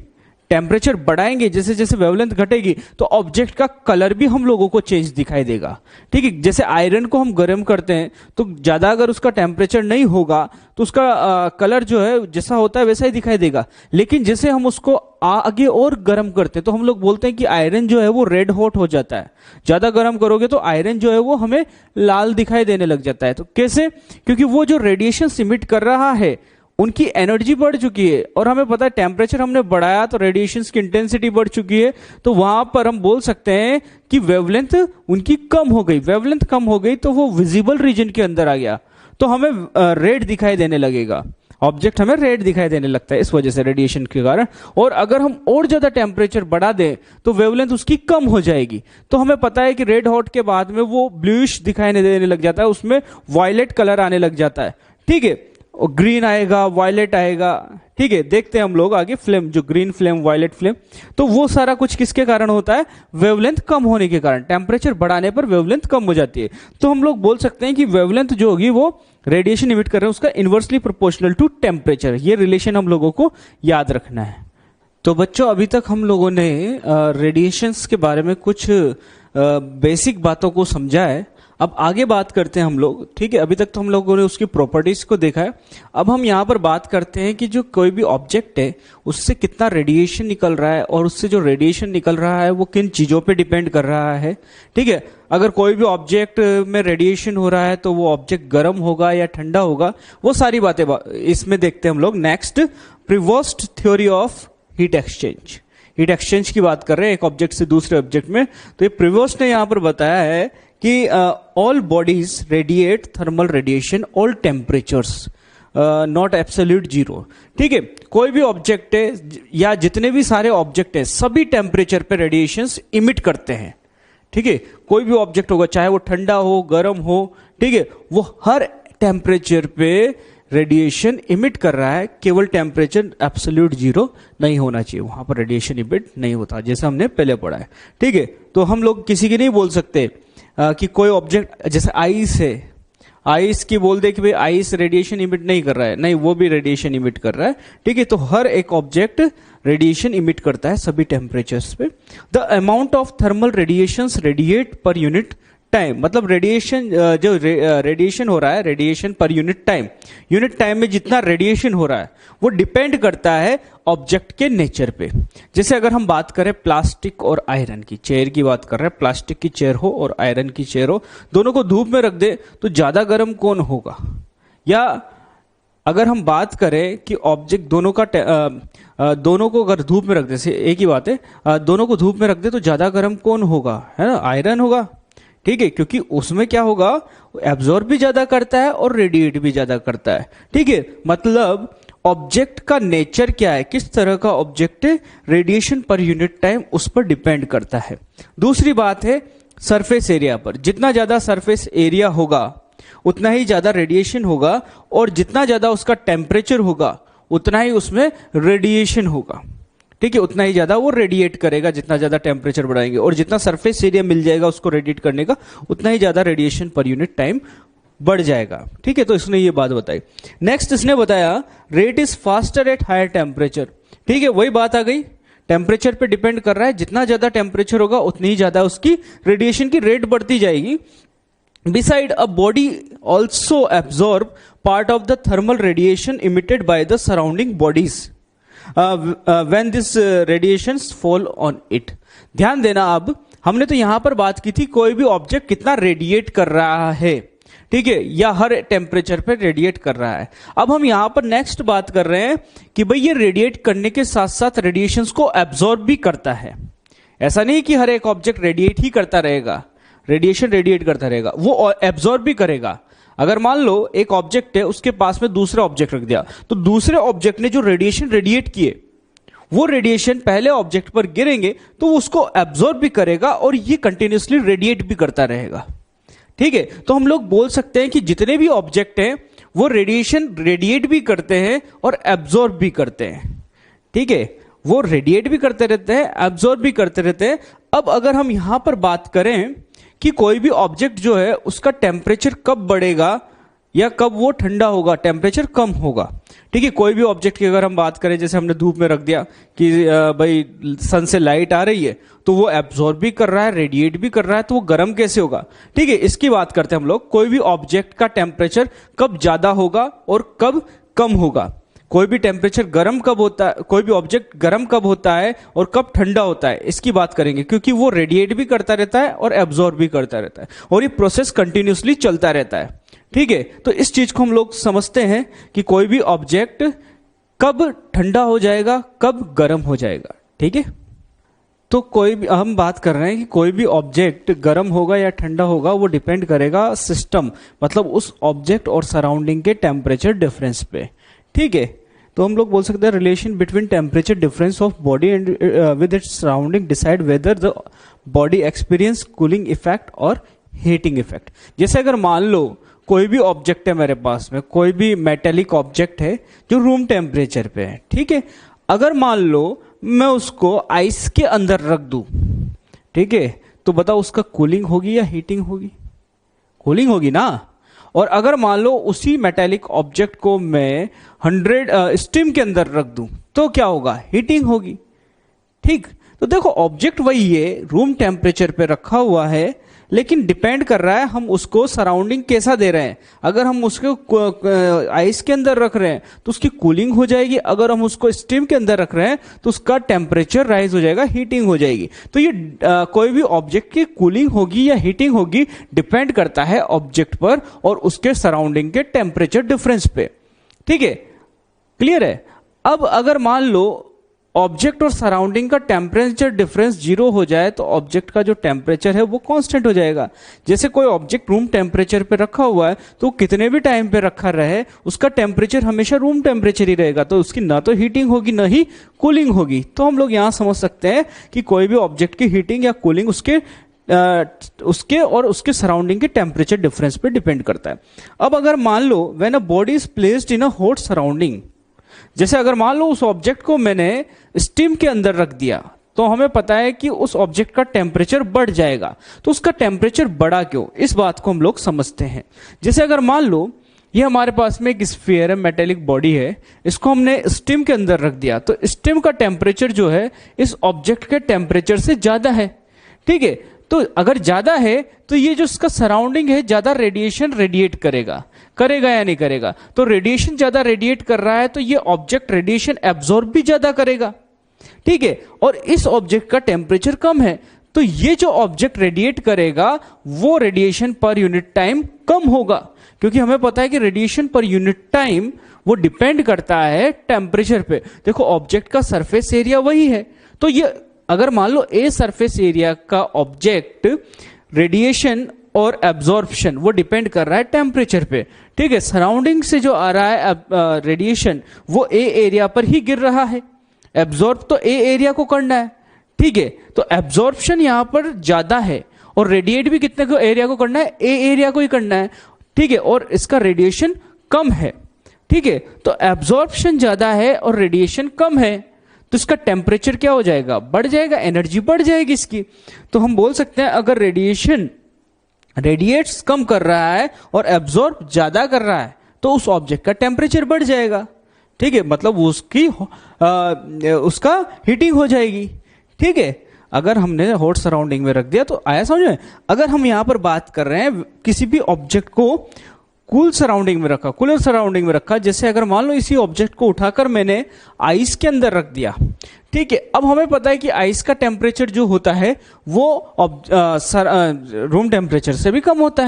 टेम्परेचर बढ़ाएंगे, जैसे जैसे वेवलेंथ घटेगी तो ऑब्जेक्ट का कलर भी हम लोगों को चेंज दिखाई देगा। ठीक है, जैसे आयरन को हम गर्म करते हैं तो ज्यादा अगर उसका टेम्परेचर नहीं होगा तो उसका कलर जो है जैसा होता है वैसा ही दिखाई देगा, लेकिन जैसे हम उसको आगे और गर्म करते हैं तो हम लोग बोलते हैं कि आयरन जो है वो रेड हॉट हो जाता है। ज्यादा गर्म करोगे तो आयरन जो है वो हमें लाल दिखाई देने लग जाता है। तो कैसे? क्योंकि वो जो रेडिएशन इमिट कर रहा है उनकी एनर्जी बढ़ चुकी है, और हमें पता है टेम्परेचर हमने बढ़ाया तो रेडिएशन की इंटेंसिटी बढ़ चुकी है, तो वहां पर हम बोल सकते हैं कि वेवलेंथ उनकी कम हो गई। वेवलेंथ कम हो गई तो वो विजिबल रीजन के अंदर आ गया, तो हमें रेड दिखाई देने लगेगा, ऑब्जेक्ट हमें रेड दिखाई देने लगता है इस वजह से रेडिएशन के कारण। और अगर हम और ज्यादा टेम्परेचर बढ़ा दें तो वेवलेंथ उसकी कम हो जाएगी, तो हमें पता है कि रेड हॉट के बाद में वो ब्लूइश दिखाई देने लग जाता है, उसमें वायलेट कलर आने लग जाता है। ठीक है, ग्रीन आएगा, वायलेट आएगा। ठीक है, देखते हैं हम लोग आगे फ्लेम, जो ग्रीन फ्लेम, वायलेट फ्लेम, तो वो सारा कुछ किसके कारण होता है? वेवलेंथ कम होने के कारण। टेम्परेचर बढ़ाने पर वेवलेंथ कम हो जाती है। तो हम लोग बोल सकते हैं कि वेवलेंथ जो होगी वो रेडिएशन इमिट कर रहे हैं उसका इनवर्सली प्रोपोर्शनल टू टेम्परेचर। ये रिलेशन हम लोगों को याद रखना है। तो बच्चों, अभी तक हम लोगों ने रेडिएशंस के बारे में कुछ बेसिक बातों को समझा है। अब आगे बात करते हैं हम लोग, ठीक है। अभी तक तो हम लोगों ने उसकी प्रॉपर्टीज को देखा है। अब हम यहाँ पर बात करते हैं कि जो कोई भी ऑब्जेक्ट है उससे कितना रेडिएशन निकल रहा है, और उससे जो रेडिएशन निकल रहा है वो किन चीजों पे डिपेंड कर रहा है, ठीक है। अगर कोई भी ऑब्जेक्ट में रेडिएशन हो रहा है तो वो ऑब्जेक्ट गर्म होगा या ठंडा होगा, वो सारी बातें इसमें देखते हैं हम लोग। Next, Prevost theory of heat exchange. Heat exchange की बात कर रहे हैं एक ऑब्जेक्ट से दूसरे ऑब्जेक्ट में। तो ये प्रिवोस्ट ने यहां पर बताया है कि all bodies radiate thermal radiation all temperatures, not absolute zero, ठीक है। कोई भी ऑब्जेक्ट है या जितने भी सारे ऑब्जेक्ट है सभी टेम्परेचर पे रेडिएशंस इमिट करते हैं, ठीक है। कोई भी ऑब्जेक्ट होगा, चाहे वो ठंडा हो, गर्म हो, ठीक है, वो हर टेम्परेचर पे रेडिएशन इमिट कर रहा है। केवल टेम्परेचर एब्सोल्यूट जीरो नहीं होना चाहिए, वहां पर रेडिएशन इमिट नहीं होता, जैसा हमने पहले पढ़ा है, ठीक है। तो हम लोग किसी की नहीं बोल सकते कि कोई ऑब्जेक्ट, जैसे आइस है, आइस की बोल दे कि भाई आइस रेडिएशन इमिट नहीं कर रहा है, नहीं, वो भी रेडिएशन इमिट कर रहा है, ठीक है। तो हर एक ऑब्जेक्ट रेडिएशन इमिट करता है सभी टेम्परेचर्स पे। The amount of thermal radiations radiate पर यूनिट टाइम, मतलब रेडिएशन, जो रेडिएशन हो रहा है, रेडिएशन पर यूनिट टाइम में जितना रेडिएशन हो रहा है वो डिपेंड करता है ऑब्जेक्ट के नेचर पे। जैसे अगर हम बात करें प्लास्टिक और आयरन की, चेयर की बात कर रहे हैं, प्लास्टिक की चेयर हो और आयरन की चेयर हो, दोनों को धूप में रख दे तो ज्यादा गर्म कौन होगा? या अगर हम बात करें कि ऑब्जेक्ट दोनों को अगर धूप में रख दे, से एक ही बात है, दोनों को धूप में रख दे तो ज्यादा गर्म कौन होगा? है ना, आयरन होगा, ठीक है, क्योंकि उसमें क्या होगा, एब्जॉर्ब भी ज्यादा करता है और रेडिएट भी ज्यादा करता है, ठीक है। मतलब ऑब्जेक्ट का नेचर क्या है, किस तरह का ऑब्जेक्ट है, रेडिएशन पर यूनिट टाइम उस पर डिपेंड करता है। दूसरी बात है सरफेस एरिया पर। जितना ज्यादा सरफेस एरिया होगा उतना ही ज्यादा रेडिएशन होगा, और जितना ज्यादा उसका टेम्परेचर होगा उतना ही उसमें रेडिएशन होगा, ठीक है। उतना ही ज्यादा वो रेडिएट करेगा जितना ज्यादा टेम्परेचर बढ़ाएंगे, और जितना सरफेस एरिया मिल जाएगा उसको रेडिएट करने का, उतना ही ज्यादा रेडिएशन पर यूनिट टाइम बढ़ जाएगा, ठीक है। तो इसने ये बात बताई। नेक्स्ट इसने बताया rate is faster at higher temperature, ठीक है। वही बात आ गई, टेम्परेचर पे डिपेंड कर रहा है, जितना ज्यादा टेम्परेचर होगा उतनी ही ज्यादा उसकी रेडिएशन की रेट बढ़ती जाएगी। Beside, a body also absorb part of the thermal radiation emitted by the surrounding bodies when this radiations fall on it. ध्यान देना, अब हमने तो यहां पर बात की थी कोई भी ऑब्जेक्ट कितना रेडिएट कर रहा है, ठीक है, या हर टेम्परेचर पे रेडिएट कर रहा है। अब हम यहां पर नेक्स्ट बात कर रहे हैं कि भाई ये रेडिएट करने के साथ साथ रेडिएशंस को एब्जॉर्ब भी करता है। ऐसा नहीं कि हर एक ऑब्जेक्ट रेडिएट ही करता रहेगा, रेडिएशन रेडिएट करता रहेगा, वो एब्जॉर्ब भी करेगा। अगर मान लो एक ऑब्जेक्ट है, उसके पास में दूसरा ऑब्जेक्ट रख दिया, तो दूसरे ऑब्जेक्ट ने जो रेडिएशन रेडिएट किए वो रेडिएशन पहले ऑब्जेक्ट पर गिरेंगे तो वो उसको एब्जॉर्ब भी करेगा और ये कंटिन्यूसली रेडिएट भी करता रहेगा, ठीक है। तो हम लोग बोल सकते हैं कि जितने भी ऑब्जेक्ट हैं वो रेडिएशन रेडिएट भी करते हैं और एब्जॉर्ब भी करते हैं, ठीक है। वो रेडिएट भी करते रहते हैं, एब्जॉर्ब भी करते रहते हैं। अब अगर हम यहां पर बात करें कि कोई भी ऑब्जेक्ट जो है उसका टेम्परेचर कब बढ़ेगा या कब वो ठंडा होगा, टेम्परेचर कम होगा, ठीक है। कोई भी ऑब्जेक्ट की अगर हम बात करें, जैसे हमने धूप में रख दिया कि भाई सन से लाइट आ रही है, तो वो एब्जॉर्ब भी कर रहा है, रेडिएट भी कर रहा है, तो वो गर्म कैसे होगा, ठीक है। इसकी बात करते हैं हम लोग, कोई भी ऑब्जेक्ट का टेम्परेचर कब ज्यादा होगा और कब कम होगा। कोई भी टेम्परेचर गर्म कब होता है, कोई भी ऑब्जेक्ट गर्म कब होता है और कब ठंडा होता है, इसकी बात करेंगे, क्योंकि वो रेडिएट भी करता रहता है और एब्जॉर्ब भी करता रहता है, और ये प्रोसेस कंटिन्यूसली चलता रहता है, ठीक है। तो इस चीज को हम लोग समझते हैं कि कोई भी ऑब्जेक्ट कब ठंडा हो जाएगा, कब गर्म हो जाएगा, ठीक है। तो कोई भी, हम बात कर रहे हैं कि कोई भी ऑब्जेक्ट गर्म होगा या ठंडा होगा, वो डिपेंड करेगा सिस्टम, मतलब उस ऑब्जेक्ट और सराउंडिंग के टेम्परेचर डिफरेंस पे, ठीक है। तो हम लोग बोल सकते हैं relation between temperature difference of body and with its surrounding decide whether the body experience cooling effect और हीटिंग इफेक्ट। जैसे अगर मान लो कोई भी ऑब्जेक्ट है मेरे पास में, कोई भी मेटेलिक ऑब्जेक्ट है जो रूम टेम्परेचर पे है, ठीक है। अगर मान लो मैं उसको आइस के अंदर रख दूं, ठीक है, तो बताओ उसका कूलिंग होगी या हीटिंग होगी? कूलिंग होगी ना। और अगर मान लो उसी मेटेलिक ऑब्जेक्ट को मैं 100 स्टीम के अंदर रख दूं तो क्या होगा? हीटिंग होगी, ठीक। तो देखो ऑब्जेक्ट वही है, रूम टेम्परेचर पे रखा हुआ है, लेकिन डिपेंड कर रहा है हम उसको सराउंडिंग कैसा दे रहे हैं। अगर हम उसको आइस के अंदर रख रहे हैं तो उसकी कूलिंग हो जाएगी, अगर हम उसको स्टीम के अंदर रख रहे हैं तो उसका टेम्परेचर राइज हो जाएगा, हीटिंग हो जाएगी। तो ये कोई भी ऑब्जेक्ट की कूलिंग होगी या हीटिंग होगी डिपेंड करता है ऑब्जेक्ट पर और उसके सराउंडिंग के टेम्परेचर डिफरेंस पे, ठीक है। क्लियर है? अब अगर मान लो ऑब्जेक्ट और सराउंडिंग का टेम्परेचर डिफरेंस 0 हो जाए तो ऑब्जेक्ट का जो टेम्परेचर है वो कांस्टेंट हो जाएगा। जैसे कोई ऑब्जेक्ट रूम टेम्परेचर पे रखा हुआ है तो कितने भी टाइम पे रखा रहे उसका टेम्परेचर हमेशा रूम टेम्परेचर ही रहेगा, तो उसकी ना तो हीटिंग होगी ना ही कूलिंग होगी। तो हम लोग यहां समझ सकते हैं कि कोई भी ऑब्जेक्ट की हीटिंग या कूलिंग उसके और उसके सराउंडिंग के टेम्परेचर डिफरेंस पे डिपेंड करता है। अब अगर मान लो when a body is placed in a hot surrounding, जैसे अगर मान लो उस ऑब्जेक्ट को मैंने स्टीम के अंदर रख दिया तो हमें पता है कि उस ऑब्जेक्ट का टेम्परेचर बढ़ जाएगा। तो उसका टेम्परेचर बढ़ा क्यों, इस बात को हम लोग समझते हैं। जैसे अगर मान लो ये हमारे पास में एक स्फीयर है, मेटेलिक बॉडी है, इसको हमने स्टीम के अंदर रख दिया तो स्टीम का टेम्परेचर जो है इस ऑब्जेक्ट के टेम्परेचर से ज्यादा है, ठीक है। तो अगर ज्यादा है तो ये जो इसका सराउंडिंग है ज्यादा रेडिएशन रेडिएट करेगा या नहीं करेगा? तो रेडिएशन ज्यादा रेडिएट कर रहा है तो ये ऑब्जेक्ट रेडिएशन एब्जॉर्ब भी ज्यादा करेगा, ठीक है। और इस ऑब्जेक्ट का टेम्परेचर कम है तो ये जो ऑब्जेक्ट रेडिएट करेगा वो रेडिएशन पर यूनिट टाइम कम होगा, क्योंकि हमें पता है कि रेडिएशन पर यूनिट टाइम वो डिपेंड करता है टेम्परेचर पे। देखो ऑब्जेक्ट का सरफेस एरिया वही है, तो ये अगर मान लो ए सरफेस एरिया का ऑब्जेक्ट रेडिएशन और एब्जॉर्प्शन वो डिपेंड कर रहा है टेम्परेचर पे, ठीक है। सराउंडिंग से जो आ रहा है रेडिएशन वो ए एरिया पर ही गिर रहा है, एब्जॉर्ब तो ए एरिया को करना है, ठीक है। तो एब्जॉर्प्शन यहां पर ज्यादा है और रेडिएट भी कितने को एरिया को करना है? ए एरिया को ही करना है, ठीक है। और इसका रेडिएशन कम है, ठीक है। तो एब्जॉर्प्शन ज्यादा है और रेडिएशन कम है तो इसका टेम्परेचर क्या हो जाएगा? बढ़ जाएगा, एनर्जी बढ़ जाएगी इसकी। तो हम बोल सकते हैं अगर रेडिएशन रेडिएट्स कम कर रहा है और एब्जॉर्ब ज्यादा कर रहा है तो उस ऑब्जेक्ट का टेम्परेचर बढ़ जाएगा, ठीक है। मतलब उसका हीटिंग हो जाएगी, ठीक है। अगर हमने हॉट सराउंडिंग में रख दिया तो आया समझ में? अगर हम यहां पर बात कर रहे हैं किसी भी ऑब्जेक्ट को कूलर सराउंडिंग में रखा, जैसे अगर मान लो इसी ऑब्जेक्ट को उठाकर मैंने आइस के अंदर रख दिया, ठीक है। अब हमें पता है कि आइस का टेम्परेचर जो होता है वो रूम टेम्परेचर से भी कम होता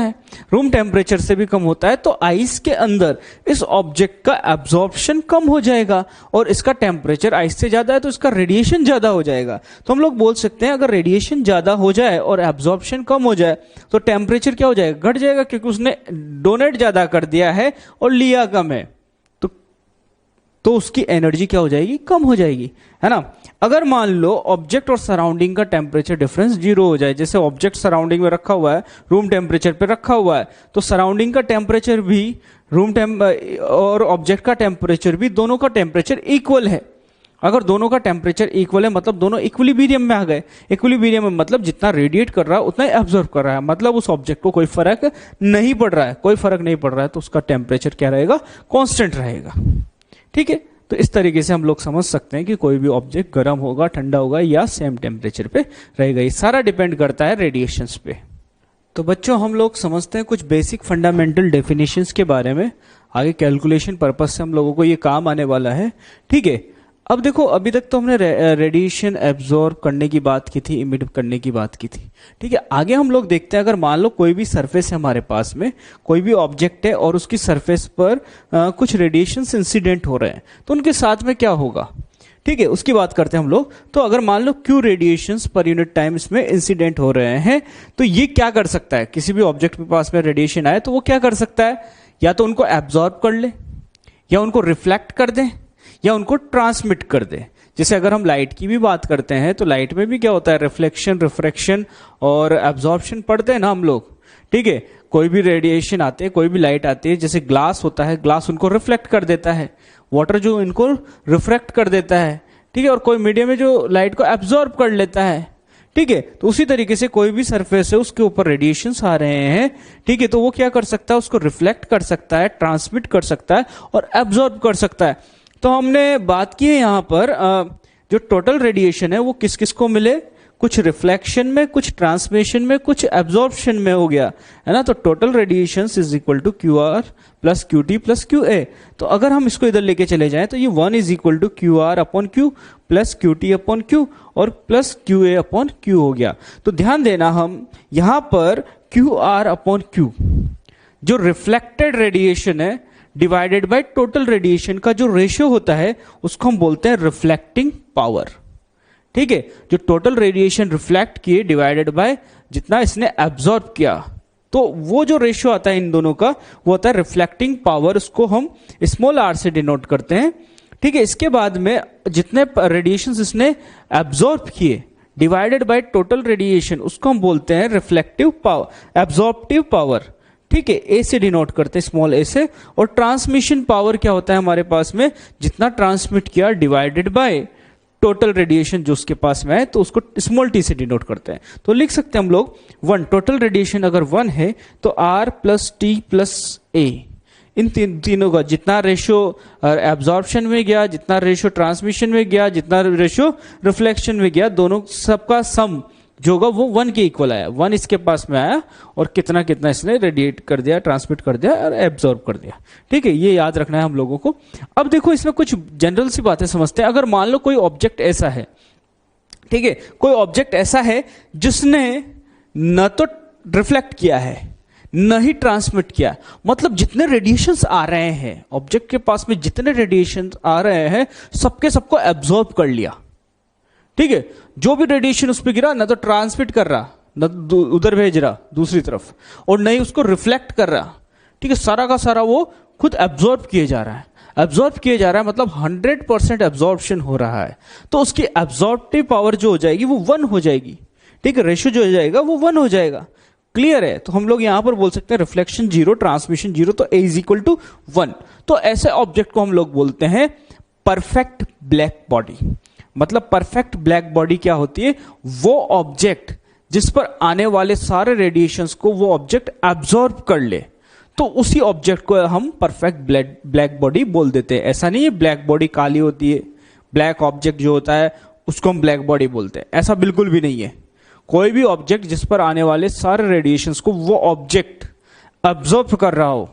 है, तो आइस के अंदर इस ऑब्जेक्ट का एब्जॉर्प्शन कम हो जाएगा और इसका टेम्परेचर आइस से ज्यादा है तो इसका रेडिएशन ज्यादा हो जाएगा। तो हम लोग बोल सकते हैं अगर रेडिएशन ज्यादा हो जाए और एब्जॉर्प्शन कम हो जाए तो टेम्परेचर क्या हो जाएगा? घट जाएगा, क्योंकि उसने डोनेट ज्यादा कर दिया है और लिया कम है, तो उसकी एनर्जी क्या हो जाएगी? कम हो जाएगी, है ना। अगर मान लो ऑब्जेक्ट और सराउंडिंग का टेम्परेचर डिफरेंस 0 हो जाए, जैसे ऑब्जेक्ट सराउंडिंग में रखा हुआ है, रूम टेम्परेचर पे रखा हुआ है, तो सराउंडिंग का टेम्परेचर भी और ऑब्जेक्ट का टेम्परेचर भी, दोनों का टेम्परेचर इक्वल है। अगर दोनों का टेम्परेचर इक्वल है मतलब दोनों इक्विलिब्रियम में आ गए। इक्विलिब्रियम में मतलब जितना रेडिएट कर रहा है उतना एब्जॉर्ब कर रहा है, मतलब उस ऑब्जेक्ट को कोई फर्क नहीं पड़ रहा है, तो उसका टेम्परेचर क्या रहेगा? कांस्टेंट रहेगा, ठीक है। तो इस तरीके से हम लोग समझ सकते हैं कि कोई भी ऑब्जेक्ट गर्म होगा, ठंडा होगा या सेम टेम्परेचर पे रहेगा। ये सारा डिपेंड करता है रेडिएशंस पे। तो बच्चों हम लोग समझते हैं कुछ बेसिक फंडामेंटल डेफिनेशंस के बारे में, आगे कैलकुलेशन पर्पस से हम लोगों को ये काम आने वाला है, ठीक है। अब देखो अभी तक तो हमने रेडिएशन एब्जॉर्ब करने की बात की थी, इमिट करने की बात की थी, ठीक है। आगे हम लोग देखते हैं अगर मान लो कोई भी सरफेस है हमारे पास में, कोई भी ऑब्जेक्ट है और उसकी सरफेस पर कुछ रेडिएशन इंसिडेंट हो रहे हैं तो उनके साथ में क्या होगा, ठीक है, उसकी बात करते हैं हम लोग। तो अगर मान लो Q radiations per unit time इसमें इंसिडेंट हो रहे हैं तो ये क्या कर सकता है? किसी भी ऑब्जेक्ट के पास में रेडिएशन आए तो वो क्या कर सकता है? या तो उनको एब्जॉर्ब कर ले, या उनको रिफ्लेक्ट कर दे, या उनको ट्रांसमिट कर दे। जैसे अगर हम लाइट की भी बात करते हैं तो लाइट में भी क्या होता है? रिफ्लेक्शन, रिफ्रैक्शन और एब्जॉर्प्शन पढ़ते हैं ना हम लोग, ठीक है, कोई भी रेडिएशन आते हैं, कोई भी लाइट आती है, जैसे ग्लास होता है, ग्लास उनको रिफ्लेक्ट कर देता है, वाटर जो इनको रिफ्रेक्ट कर देता है, ठीक है, और कोई मीडियम में जो लाइट को एब्जॉर्ब कर लेता है, ठीक है। तो उसी तरीके से कोई भी सरफेस है उसके ऊपर रेडिएशंस आ रहे हैं, ठीक है, तो वो क्या कर सकता है, उसको रिफ्लेक्ट कर सकता है, ट्रांसमिट कर सकता है और एब्जॉर्ब कर सकता है। तो हमने बात की है यहाँ पर जो टोटल रेडिएशन है वो किस किस को मिले, कुछ रिफ्लेक्शन में, कुछ ट्रांसमिशन में, कुछ एब्जॉर्प्शन में हो गया, है ना। तो total radiation is equal to Q R plus Q T plus Q A. तो अगर हम इसको इधर लेके चले जाएं तो ये 1 is equal to Q R upon Q plus Q T upon Q और plus Q A upon Q हो गया। तो ध्यान देना, हम यहां पर क्यू आर अपॉन क्यू जो रिफ्लेक्टेड रेडिएशन है डिवाइडेड बाय टोटल रेडिएशन का जो रेशियो होता है उसको हम बोलते हैं रिफ्लेक्टिंग पावर, ठीक है। जो टोटल रेडिएशन रिफ्लेक्ट किए डिवाइडेड बाय जितना इसने एब्जॉर्ब किया, तो वो जो रेशियो आता है इन दोनों का वो होता है रिफ्लेक्टिंग पावर, उसको हम स्मॉल आर से डिनोट करते हैं, ठीक है। इसके बाद में जितने रेडिएशन इसने एब्जॉर्ब किए डिवाइडेड बाय टोटल रेडिएशन उसको हम बोलते हैं रिफ्लेक्टिव पावर, एब्जॉर्प्टिव पावर, ठीक है, ए से डिनोट करते हैं, स्मॉल ए से। और ट्रांसमिशन पावर क्या होता है हमारे पास में, जितना ट्रांसमिट किया डिवाइडेड बाय टोटल रेडिएशन जो उसके पास में है, तो उसको स्मॉल टी से डिनोट करते हैं। तो लिख सकते हैं हम लोग 1, टोटल रेडिएशन अगर 1 है तो आर प्लस टी प्लस ए, इन तीनों का जितना रेशियो एब्जॉर्प्शन में गया, जितना रेशियो ट्रांसमिशन में गया, जितना रेशियो रिफ्लेक्शन में गया, दोनों सबका सम जो होगा वो 1 के इक्वल आया। 1 इसके पास में आया और कितना कितना इसने रेडिएट कर दिया, ट्रांसमिट कर दिया और एब्जॉर्ब कर दिया, ठीक है। ये याद रखना है हम लोगों को। अब देखो इसमें कुछ जनरल सी बातें समझते हैं। अगर मान लो कोई ऑब्जेक्ट ऐसा है, ठीक है, कोई ऑब्जेक्ट ऐसा है जिसने न तो रिफ्लेक्ट किया है न ही ट्रांसमिट किया, मतलब जितने रेडिएशंस आ रहे हैं ऑब्जेक्ट के पास में, जितने रेडिएशंस आ रहे हैं सबके सबको एब्जॉर्ब कर लिया, ठीक है। जो भी रेडिएशन उस पर गिरा ना तो ट्रांसमिट कर रहा, न उधर भेज रहा दूसरी तरफ, और नहीं उसको रिफ्लेक्ट कर रहा, ठीक है। सारा का सारा वो खुद एब्जॉर्ब किए जा रहा है, एब्जॉर्ब किए जा रहा है, मतलब 100% एब्जॉर्प्शन हो रहा है। तो उसकी एब्जॉर्प्टिव पावर जो हो जाएगी वो 1 हो जाएगी, ठीक है। रेशियो जो हो जाएगा वो 1 हो जाएगा। क्लियर है। तो हम लोग यहां पर बोल सकते हैं रिफ्लेक्शन 0, ट्रांसमिशन 0, तो ए इज इक्वल टू 1। तो ऐसे ऑब्जेक्ट को हम लोग बोलते हैं परफेक्ट ब्लैक बॉडी। मतलब परफेक्ट ब्लैक बॉडी क्या होती है, वो ऑब्जेक्ट जिस पर आने वाले सारे रेडिएशंस को वो ऑब्जेक्ट एब्जॉर्ब कर ले, तो उसी ऑब्जेक्ट को हम परफेक्ट ब्लैक बॉडी बोल देते हैं। ऐसा नहीं है ब्लैक बॉडी काली होती है, ब्लैक ऑब्जेक्ट जो होता है उसको हम ब्लैक बॉडी बोलते हैं, ऐसा बिल्कुल भी नहीं है। कोई भी ऑब्जेक्ट जिस पर आने वाले सारे रेडिएशंस को वो ऑब्जेक्ट एब्जॉर्ब कर रहा हो,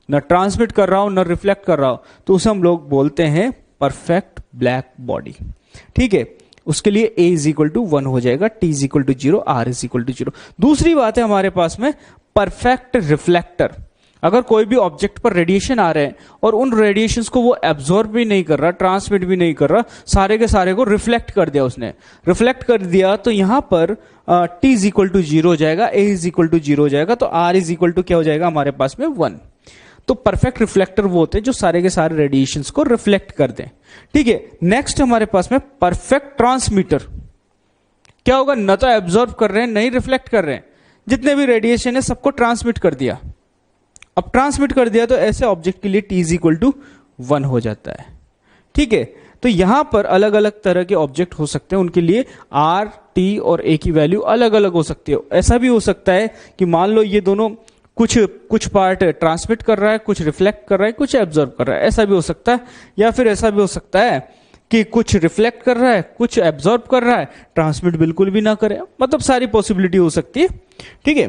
न ट्रांसमिट कर रहा हो न रिफ्लेक्ट कर रहा हो, तो उसे हम लोग बोलते हैं परफेक्ट ब्लैक बॉडी, ठीक है। उसके लिए a इज इक्वल टू 1 हो जाएगा, t is equal to 0, r is equal to 0। दूसरी बात है हमारे पास में परफेक्ट रिफ्लेक्टर। अगर कोई भी ऑब्जेक्ट पर रेडिएशन आ रहे हैं और उन रेडिएशंस को वो एब्जॉर्ब भी नहीं कर रहा, ट्रांसमिट भी नहीं कर रहा, सारे के सारे को रिफ्लेक्ट कर दिया उसने, रिफ्लेक्ट कर दिया, तो यहां पर t इज इक्वल टू 0 हो जाएगा, a इज इक्वल टू 0 हो जाएगा, तो r इज इक्वल टू क्या हो जाएगा हमारे पास में 1। तो परफेक्ट रिफ्लेक्टर वो होते हैं जो सारे के सारे रेडिएशंस को रिफ्लेक्ट कर दें, ठीक है। नेक्स्ट हमारे पास में परफेक्ट ट्रांसमीटर। क्या होगा, न तो एब्जॉर्ब कर रहे हैं नहीं रिफ्लेक्ट कर रहे हैं, जितने भी रेडिएशन है सबको ट्रांसमिट कर दिया। अब ट्रांसमिट कर दिया तो ऐसे ऑब्जेक्ट के लिए t इज इक्वल टू 1 हो जाता है, ठीक है। तो यहां पर अलग अलग तरह के ऑब्जेक्ट हो सकते हैं, उनके लिए r, t और a की वैल्यू अलग अलग हो सकती है। ऐसा भी हो सकता है कि मान लो ये दोनों कुछ पार्ट ट्रांसमिट कर रहा है, कुछ रिफ्लेक्ट कर रहा है, कुछ एब्जॉर्ब कर रहा है, ऐसा भी हो सकता है। या फिर ऐसा भी हो सकता है कि कुछ रिफ्लेक्ट कर रहा है, कुछ एब्जॉर्ब कर रहा है, ट्रांसमिट बिल्कुल भी ना करे, मतलब सारी पॉसिबिलिटी हो सकती है, ठीक है।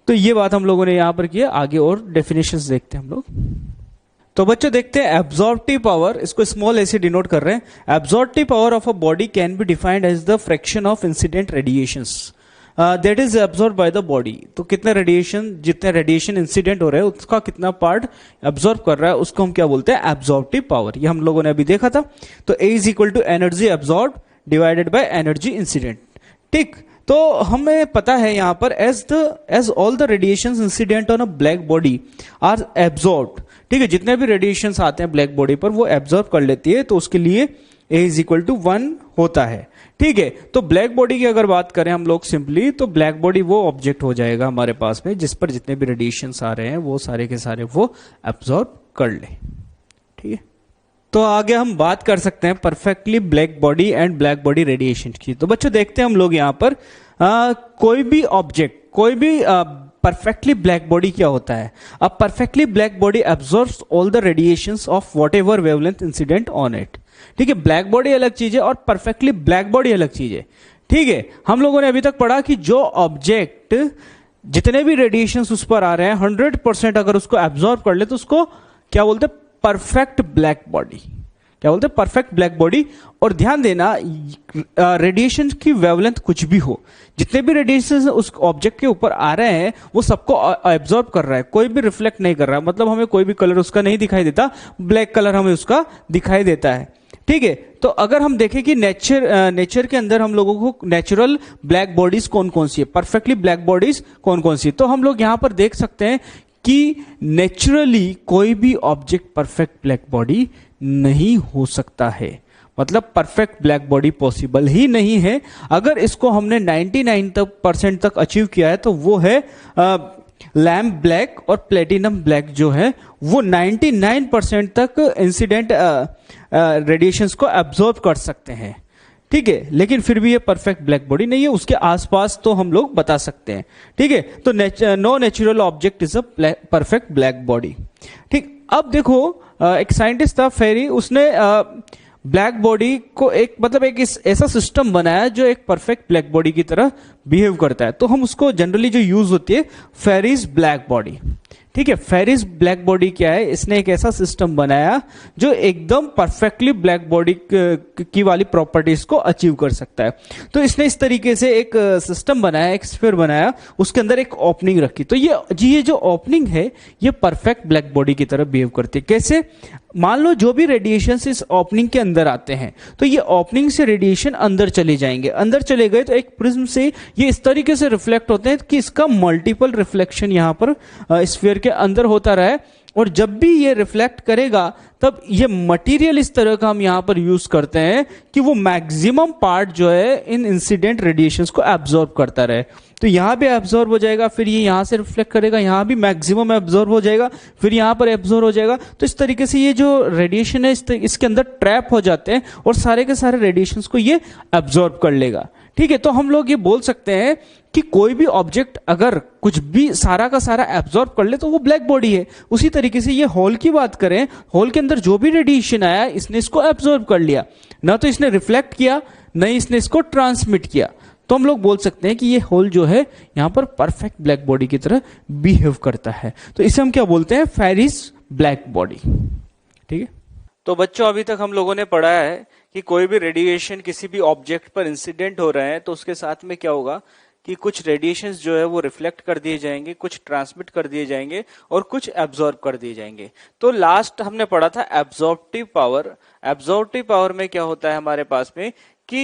तो ये बात हम लोगों ने यहां पर की है। आगे और डेफिनेशंस देखते हैं हम लोग। तो बच्चों देखते हैं एब्जॉर्प्टिव पावर, इसको स्मॉल ए से डिनोट कर रहे हैं। Absorptive power of a body can be defined as the fraction of incident radiations that is absorb by the body. तो कितने रेडिएशन इंसिडेंट हो रहे हैं उसका कितना पार्ट एब्जॉर्ब कर रहा है उसको हम क्या बोलते हैं, एब्जॉर्प्टिव पावर। ये हम लोगों ने अभी देखा था। तो A is equal to energy absorb divided by energy incident, ठीक। तो हमें पता है यहां पर as all the radiations incident on a black body are absorbed, ठीक है। जितने भी रेडिएशंस आते हैं ब्लैक बॉडी पर वो एब्जॉर्ब कर लेती है, तो उसके लिए ए इज इक्वल टू 1 होता है। ठीक है, तो ब्लैक बॉडी की अगर बात करें हम लोग सिंपली, तो ब्लैक बॉडी वो ऑब्जेक्ट हो जाएगा हमारे पास में जिस पर जितने भी रेडिएशंस आ रहे हैं वो सारे के सारे वो एब्जॉर्ब कर ले। ठीक है, तो आगे हम बात कर सकते हैं perfectly black body and black body radiation की। तो बच्चों देखते हैं हम लोग यहाँ पर कोई भी ऑब्जेक्ट, कोई भी परफेक्टली ब्लैक बॉडी क्या होता है। अब perfectly black body absorbs all the radiations of whatever wavelength incident on it. ठीक है, ब्लैक बॉडी अलग चीज है और परफेक्टली ब्लैक बॉडी अलग चीज है। ठीक है, हम लोगों ने अभी तक पढ़ा कि जो ऑब्जेक्ट जितने भी रेडिएशंस उस पर आ रहे हैं 100% अगर उसको एब्जॉर्ब कर ले तो उसको क्या बोलते हैं, परफेक्ट ब्लैक बॉडी। क्या बोलते हैं, परफेक्ट ब्लैक बॉडी। और ध्यान देना रेडिएशन की वेवलेंथ कुछ भी हो, जितने भी रेडिएशन उस ऑब्जेक्ट के ऊपर आ रहे हैं वो सबको एब्जॉर्ब कर रहा है, कोई भी रिफ्लेक्ट नहीं कर रहा है। मतलब हमें कोई भी कलर उसका नहीं दिखाई देता, ब्लैक कलर हमें उसका दिखाई देता है। ठीक है, तो अगर हम देखें कि नेचर के अंदर हम लोगों को नेचुरल ब्लैक बॉडीज कौन कौन सी है, परफेक्टली ब्लैक बॉडीज कौन कौन सी है, तो हम लोग यहां पर देख सकते हैं कि नेचुरली कोई भी ऑब्जेक्ट परफेक्ट ब्लैक बॉडी नहीं हो सकता है। मतलब परफेक्ट ब्लैक बॉडी पॉसिबल ही नहीं है। अगर इसको हमने 99% तक अचीव किया है तो वो है लैम्प ब्लैक और प्लेटिनम ब्लैक जो है वो 99% तक इंसिडेंट रेडिएशंस को एब्जॉर्ब कर सकते हैं। ठीक है, लेकिन फिर भी ये परफेक्ट ब्लैक बॉडी नहीं है, उसके आसपास तो हम लोग बता सकते हैं। ठीक है, तो no natural object is a perfect black body. ठीक, अब देखो एक साइंटिस्ट था फेरी, उसने ब्लैक बॉडी को एक मतलब एक ऐसा सिस्टम बनाया जो एक परफेक्ट ब्लैक बॉडी की तरह बिहेव करता है। तो हम उसको जनरली जो यूज होती है फेरीज ब्लैक बॉडी। ठीक है, फेरिस ब्लैक बॉडी क्या है, इसने एक ऐसा सिस्टम बनाया जो एकदम परफेक्टली ब्लैक बॉडी की वाली प्रॉपर्टीज को अचीव कर सकता है। तो इसने इस तरीके से एक सिस्टम बनाया, एक स्फीयर बनाया, उसके अंदर एक ओपनिंग रखी। तो ये जो ओपनिंग है ये परफेक्ट ब्लैक बॉडी की तरह बिहेव करती है। कैसे, मान लो जो भी रेडिएशन इस ओपनिंग के अंदर आते हैं तो ये ओपनिंग से रेडिएशन अंदर चले जाएंगे, अंदर चले गए तो एक प्रिज्म से ये इस तरीके से रिफ्लेक्ट होते हैं कि इसका मल्टीपल रिफ्लेक्शन यहां पर स्फीयर के अंदर होता रहे। और जब भी ये रिफ्लेक्ट करेगा तब ये मटेरियल इस तरह का हम यहां पर यूज करते हैं कि वो मैक्सिमम पार्ट जो है इन इंसिडेंट रेडिएशंस को एब्जॉर्ब करता रहे। तो यहां पे एब्जॉर्ब हो जाएगा, फिर ये यहां से रिफ्लेक्ट करेगा, यहां भी मैक्सिमम एब्जॉर्ब हो जाएगा, फिर यहां पर एब्जॉर्ब हो जाएगा। तो इस तरीके से ये जो रेडिएशन है इसके अंदर ट्रैप हो जाते हैं और सारे के सारे रेडिएशंस को ये एब्जॉर्ब कर लेगा। ठीक है, तो हम लोग ये बोल सकते हैं कि कोई भी ऑब्जेक्ट अगर कुछ भी सारा का सारा एब्जॉर्ब कर ले तो वो ब्लैक बॉडी है। उसी तरीके से ये होल की बात करें, होल के अंदर जो भी रेडिएशन आया इसने इसको एब्जॉर्ब कर लिया, ना तो इसने रिफ्लेक्ट किया न इसने इसको ट्रांसमिट किया। तो हम लोग बोल सकते हैं कि ये होल जो है यहां पर परफेक्ट ब्लैक बॉडी की तरह बिहेव करता है। तो इसे हम क्या बोलते हैं, फेरिस ब्लैक बॉडी। ठीक है, तो बच्चों अभी तक हम लोगों ने पढ़ा है कि कोई भी रेडिएशन किसी भी ऑब्जेक्ट पर इंसिडेंट हो रहे हैं तो उसके साथ में क्या होगा कि कुछ रेडिएशंस जो है वो रिफ्लेक्ट कर दिए जाएंगे, कुछ ट्रांसमिट कर दिए जाएंगे और कुछ एब्जॉर्ब कर दिए जाएंगे। तो लास्ट हमने पढ़ा था एब्जॉर्प्टिव पावर। एब्जॉर्प्टिव पावर में क्या होता है हमारे पास में कि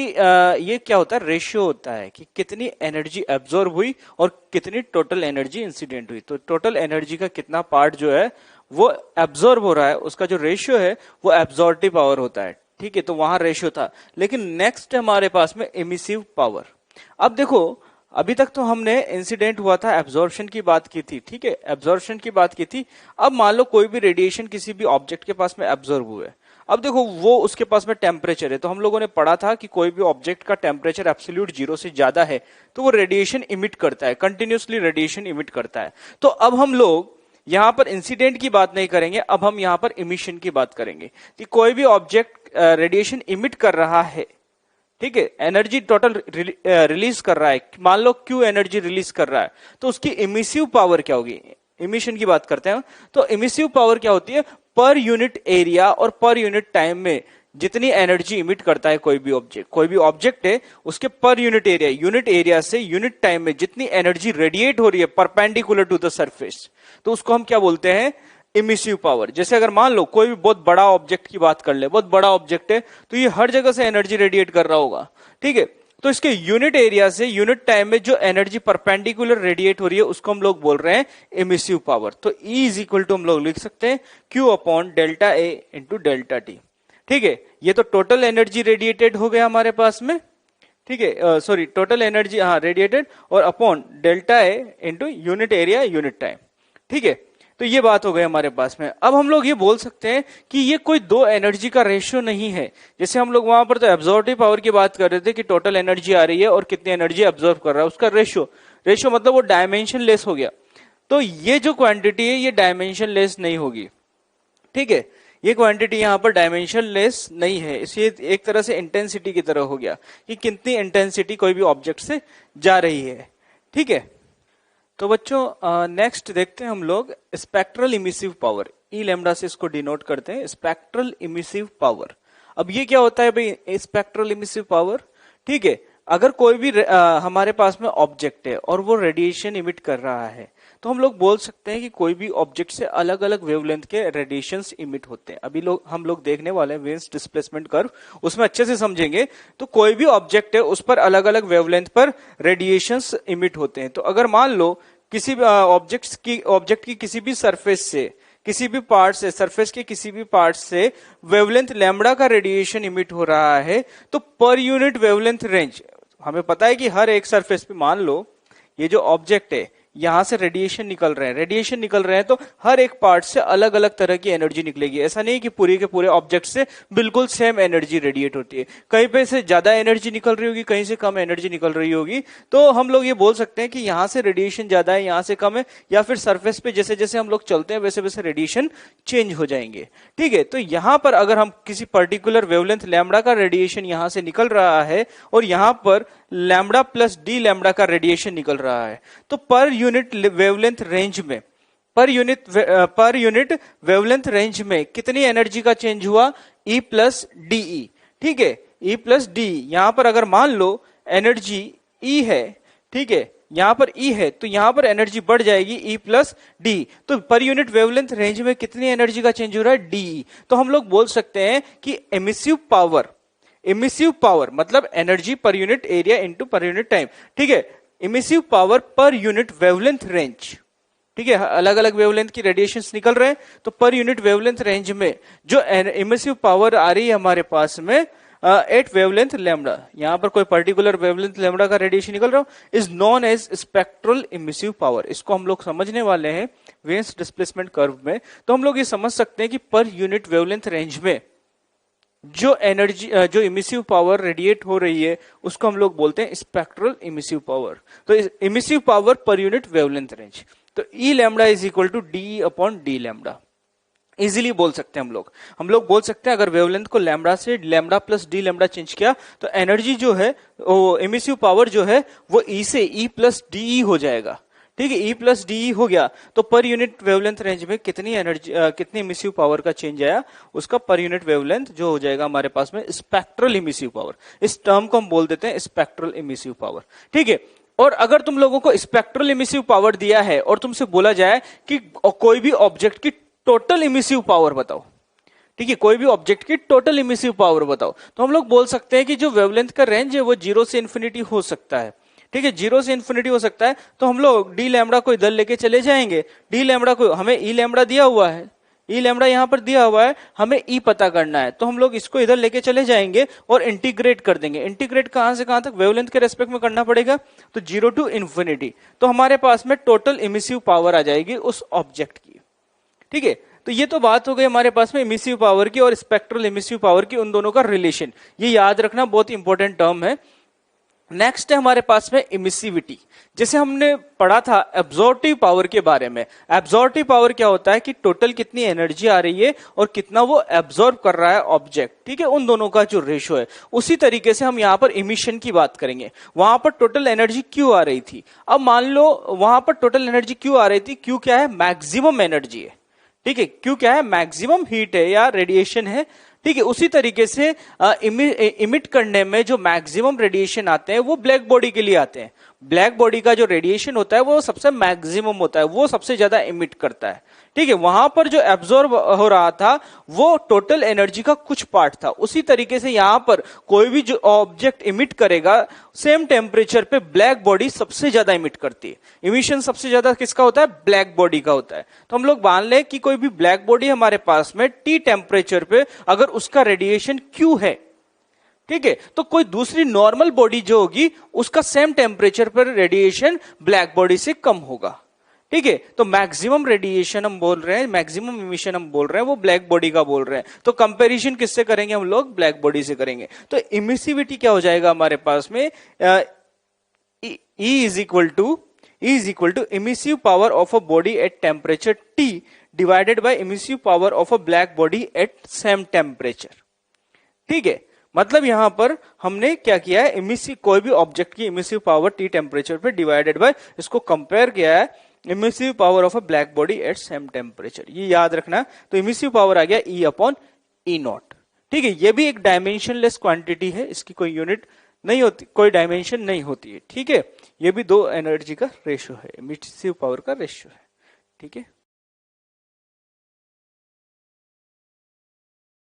ये क्या होता है, रेशियो होता है कि कितनी एनर्जी एब्जॉर्ब हुई और कितनी टोटल एनर्जी इंसिडेंट हुई। तो टोटल एनर्जी का कितना पार्ट जो है वो एब्जॉर्ब हो रहा है, उसका जो रेशियो है वो एब्जॉर्प्टिव पावर होता है। ठीक है, तो वहां रेशियो था। लेकिन नेक्स्ट हमारे पास में एमिसिव पावर। अब देखो अभी तक तो हमने इंसिडेंट हुआ था, एब्जॉर्प्शन की बात की थी। ठीक है, एब्जॉर्प्शन की बात की थी। अब मान लो कोई भी रेडिएशन किसी भी ऑब्जेक्ट के पास में एब्जॉर्ब हुआ है। अब देखो वो उसके पास में टेम्परेचर है, तो हम लोगों ने पढ़ा था कि कोई भी ऑब्जेक्ट का टेम्परेचर एब्सोल्यूट 0 से ज्यादा है तो वो रेडिएशन इमिट करता है, कंटिन्यूसली रेडिएशन इमिट करता है। तो अब हम लोग यहां पर इंसिडेंट की बात नहीं करेंगे, अब हम यहां पर इमिशन की बात करेंगे कि कोई भी ऑब्जेक्ट रेडिएशन इमिट कर रहा है। ठीक है, एनर्जी टोटल रिलीज कर रहा है, मान लो क्यू एनर्जी रिलीज कर रहा है, तो उसकी इमिसिव पावर क्या होगी। इमिशन की बात करते हैं तो इमिसिव पावर क्या होती है, पर यूनिट एरिया और पर यूनिट टाइम में जितनी एनर्जी इमिट करता है कोई भी ऑब्जेक्ट है उसके पर यूनिट एरिया से यूनिट टाइम में जितनी एनर्जी रेडिएट हो रही है परपेंडिकुलर टू द सरफेस, तो उसको हम क्या बोलते हैं, इमिसिव पावर। जैसे अगर मान लो कोई भी बहुत बड़ा ऑब्जेक्ट की बात कर ले, बहुत बड़ा ऑब्जेक्ट है तो ये हर जगह से एनर्जी रेडिएट कर रहा होगा। ठीक है, तो इसके यूनिट एरिया से यूनिट टाइम में जो एनर्जी परपेंडिकुलर रेडिएट हो रही है उसको हम लोग बोल रहे हैं इमिसिव पावर। तो E इज इक्वल टू हम लोग लिख सकते हैं Q upon delta A into delta T। ठीक है, ये तो टोटल एनर्जी रेडिएटेड हो गया हमारे पास में, ठीक है, सॉरी टोटल एनर्जी हाँ रेडिएटेड, और upon delta A into unit area unit time, ठीक है। तो ये बात हो गई हमारे पास में। अब हम लोग ये बोल सकते हैं कि ये कोई दो एनर्जी का रेशियो नहीं है। जैसे हम लोग वहां पर तो एब्जॉर्बिव पावर की बात कर रहे थे कि टोटल एनर्जी आ रही है और कितनी एनर्जी एब्जॉर्ब कर रहा है, उसका रेशियो मतलब वो डायमेंशन लेस हो गया। तो ये जो क्वांटिटी है ये डायमेंशन लेस नहीं होगी, ठीक है, ये क्वांटिटी यहां पर डायमेंशन लेस नहीं है। इसलिए एक तरह से इंटेंसिटी की तरह हो गया कि कितनी इंटेंसिटी कोई भी ऑब्जेक्ट से जा रही है, ठीक है। तो बच्चों नेक्स्ट देखते हैं हम लोग स्पेक्ट्रल इमिसिव पावर, ई लैम्डा से इसको डिनोट करते हैं, स्पेक्ट्रल इमिसिव पावर। अब ये क्या होता है भाई स्पेक्ट्रल इमिसिव पावर, ठीक है। अगर कोई भी हमारे पास में ऑब्जेक्ट है और वो रेडिएशन इमिट कर रहा है, तो हम लोग बोल सकते हैं कि कोई भी ऑब्जेक्ट से अलग अलग वेवलेंथ के रेडिएशंस इमिट होते हैं। अभी हम लोग देखने वाले हैं वेन्स डिस्प्लेसमेंट कर्व, उसमें अच्छे से समझेंगे। तो कोई भी ऑब्जेक्ट है उस पर अलग अलग वेवलेंथ पर रेडिएशंस इमिट होते हैं। तो अगर मान लो किसी ऑब्जेक्ट की किसी भी सरफेस से, किसी भी पार्ट से, सरफेस के किसी भी पार्ट से वेवलेंथ लैम्बडा का रेडिएशन इमिट हो रहा है, तो पर यूनिट वेवलेंथ रेंज, हमें पता है कि हर एक सरफेस पे मान लो ये जो ऑब्जेक्ट है यहां से रेडिएशन निकल रहे हैं, तो हर एक पार्ट से अलग अलग तरह की एनर्जी निकलेगी। ऐसा नहीं कि पूरे के पूरे ऑब्जेक्ट से बिल्कुल सेम एनर्जी रेडिएट होती है, कहीं पे से ज्यादा एनर्जी निकल रही होगी, कहीं से कम एनर्जी निकल रही होगी। तो हम लोग ये बोल सकते हैं कि यहां से रेडिएशन ज्यादा है, यहां से कम है, या फिर सरफेस पे जैसे जैसे हम लोग चलते हैं वैसे वैसे रेडिएशन चेंज हो जाएंगे, ठीक है। तो यहां पर अगर हम किसी पर्टिकुलर वेवलेंथ लैम्बडा का रेडिएशन यहां से निकल रहा है और यहां पर लैम्बडा प्लस डी लैम्बडा का रेडिएशन निकल रहा है, तो पर यूनिट वेवलेंथ रेंज में, पर यूनिट वेवलेंथ रेंज में कितनी एनर्जी का चेंज हुआ, E प्लस डीई, ठीक है, E प्लस डी। यहां पर अगर मान लो एनर्जी E है, ठीक है, यहां पर E है, तो यहां पर एनर्जी बढ़ जाएगी E प्लस डी। तो पर यूनिट वेवलेंथ रेंज में कितनी एनर्जी का चेंज हो रहा है, डी। तो हम लोग बोल सकते हैं कि इमिसिव पावर मतलब energy per unit area into पर यूनिट टाइम, ठीक है। Emissive power per unit wavelength range, ठीक है, अलग अलग वेवलेंथ की रेडिएशंस निकल रहे हैं, तो पर यूनिट वेवलेंथ रेंज में जो इमिसिव पावर आ रही है हमारे पास में एट वेवलेंथ लैम्बडा, यहां पर कोई पर्टिकुलर वेवलेंथ लैम्बडा का रेडिएशन निकल रहा हो, is known as spectral emissive power. इसको हम लोग समझने वाले हैं वेन्स डिस्प्लेसमेंट कर्व में। तो हम लोग ये समझ सकते हैं कि पर यूनिट वेवलेंथ रेंज में जो एनर्जी, जो इमिसिव पावर रेडिएट हो रही है उसको हम लोग बोलते हैं स्पेक्ट्रल इमिसिव पावर। तो emissive power per unit wavelength range, तो E lambda is equal to D upon D lambda. Easily बोल सकते हैं हम लोग बोल सकते हैं अगर वेवलेंथ को लैम्बडा से lambda plus D lambda change किया तो एनर्जी जो है वो इमिसिव पावर जो है वो ई से ई प्लस डी हो जाएगा, ठीक है। E प्लस डी हो गया तो पर यूनिट वेवलेंथ रेंज में कितनी एनर्जी, कितनी इमिसिव पावर का चेंज आया, उसका पर यूनिट वेवलेंथ जो हो जाएगा हमारे पास में स्पेक्ट्रल इमिसिव पावर। इस टर्म को हम बोल देते हैं स्पेक्ट्रल इमिसिव पावर, ठीक है। और अगर तुम लोगों को स्पेक्ट्रल इमिसिव पावर दिया है और तुमसे बोला जाए कि कोई भी ऑब्जेक्ट की टोटल इमिसिव पावर बताओ, ठीक है, कोई भी ऑब्जेक्ट की टोटल इमिसिव पावर बताओ, तो हम लोग बोल सकते हैं कि जो वेवलेंथ का रेंज है वो 0 से इन्फिनिटी हो सकता है, ठीक है, 0 से इन्फिनिटी हो सकता है। तो हम लोग डी लैम्बडा को इधर लेके चले जाएंगे, डी लैम्बडा को, हमें ई लैम्बडा दिया हुआ है, ई लैम्बडा यहां पर दिया हुआ है, हमें ई पता करना है, तो हम लोग इसको इधर लेके चले जाएंगे और इंटीग्रेट कर देंगे। इंटीग्रेट कहां से कहां तक, वेवलेंथ के रेस्पेक्ट में करना पड़ेगा, तो 0 टू इन्फिनिटी। तो हमारे पास में टोटल इमिसिव पावर आ जाएगी उस ऑब्जेक्ट की, ठीक है। तो ये तो बात हो गई हमारे पास में इमिसिव पावर की और स्पेक्ट्रल इमिसिव पावर की, उन दोनों का रिलेशन, ये याद रखना बहुत इंपॉर्टेंट टर्म है। नेक्स्ट है हमारे पास में इमिसिविटी। जैसे हमने पढ़ा था एब्जॉर्प्टिव पावर के बारे में, एब्जॉर्प्टिव पावर क्या होता है कि टोटल कितनी एनर्जी आ रही है और कितना वो एब्जॉर्ब कर रहा है ऑब्जेक्ट, ठीक है, उन दोनों का जो रेशो है। उसी तरीके से हम यहाँ पर इमिशन की बात करेंगे, वहां पर टोटल एनर्जी क्यों आ रही थी। अब मान लो वहां पर टोटल एनर्जी क्यों आ रही थी, क्यों क्या है, मैक्सिमम एनर्जी है, ठीक है, क्यों क्या है, मैक्सिमम हीट है या रेडिएशन है, ठीक है। उसी तरीके से इमिट करने में जो मैक्सिमम रेडिएशन आते हैं वो ब्लैक बॉडी के लिए आते हैं। ब्लैक बॉडी का जो रेडिएशन होता है वो सबसे मैक्सिमम होता है, वो सबसे ज्यादा इमिट करता है, ठीक है। वहां पर जो एब्जॉर्ब हो रहा था वो टोटल एनर्जी का कुछ पार्ट था। उसी तरीके से यहां पर कोई भी जो ऑब्जेक्ट इमिट करेगा सेम टेम्परेचर पे ब्लैक बॉडी सबसे ज्यादा इमिट करती है। इमिशन सबसे ज्यादा किसका होता है? ब्लैक बॉडी का होता है। तो हम लोग मान लें कि कोई भी ब्लैक बॉडी हमारे पास में टी टेम्परेचर पे अगर उसका रेडिएशन क्यू है, ठीक है, तो कोई दूसरी नॉर्मल बॉडी जो होगी उसका सेम टेम्परेचर पर रेडिएशन ब्लैक बॉडी से कम होगा, ठीक है। तो मैक्सिमम रेडिएशन हम बोल रहे हैं, मैक्सिमम इमिशन हम बोल रहे हैं वो ब्लैक बॉडी का बोल रहे हैं। तो कंपैरिजन किससे करेंगे हम लोग? ब्लैक बॉडी से करेंगे। तो इमिसिविटी क्या हो जाएगा हमारे पास में? E is equal to emissive power of a body at temperature T divided by emissive power of a black body at same temperature, ठीक है। मतलब यहां पर हमने क्या किया है? इमिसिव, कोई भी ऑब्जेक्ट की इमिसिव पावर टी टेम्परेचर पे डिवाइडेड बाय, इसको कंपेयर किया है emissive power of a black body at same temperature. ये याद रखना। तो इमिसिव पावर आ गया E अपॉन E नॉट, ठीक है। ये भी एक डायमेंशनलेस क्वांटिटी है, इसकी कोई यूनिट नहीं होती, कोई डायमेंशन नहीं होती है, ठीक है। ये भी दो एनर्जी का रेशियो है, इमिसिव पावर का रेशियो है, ठीक है।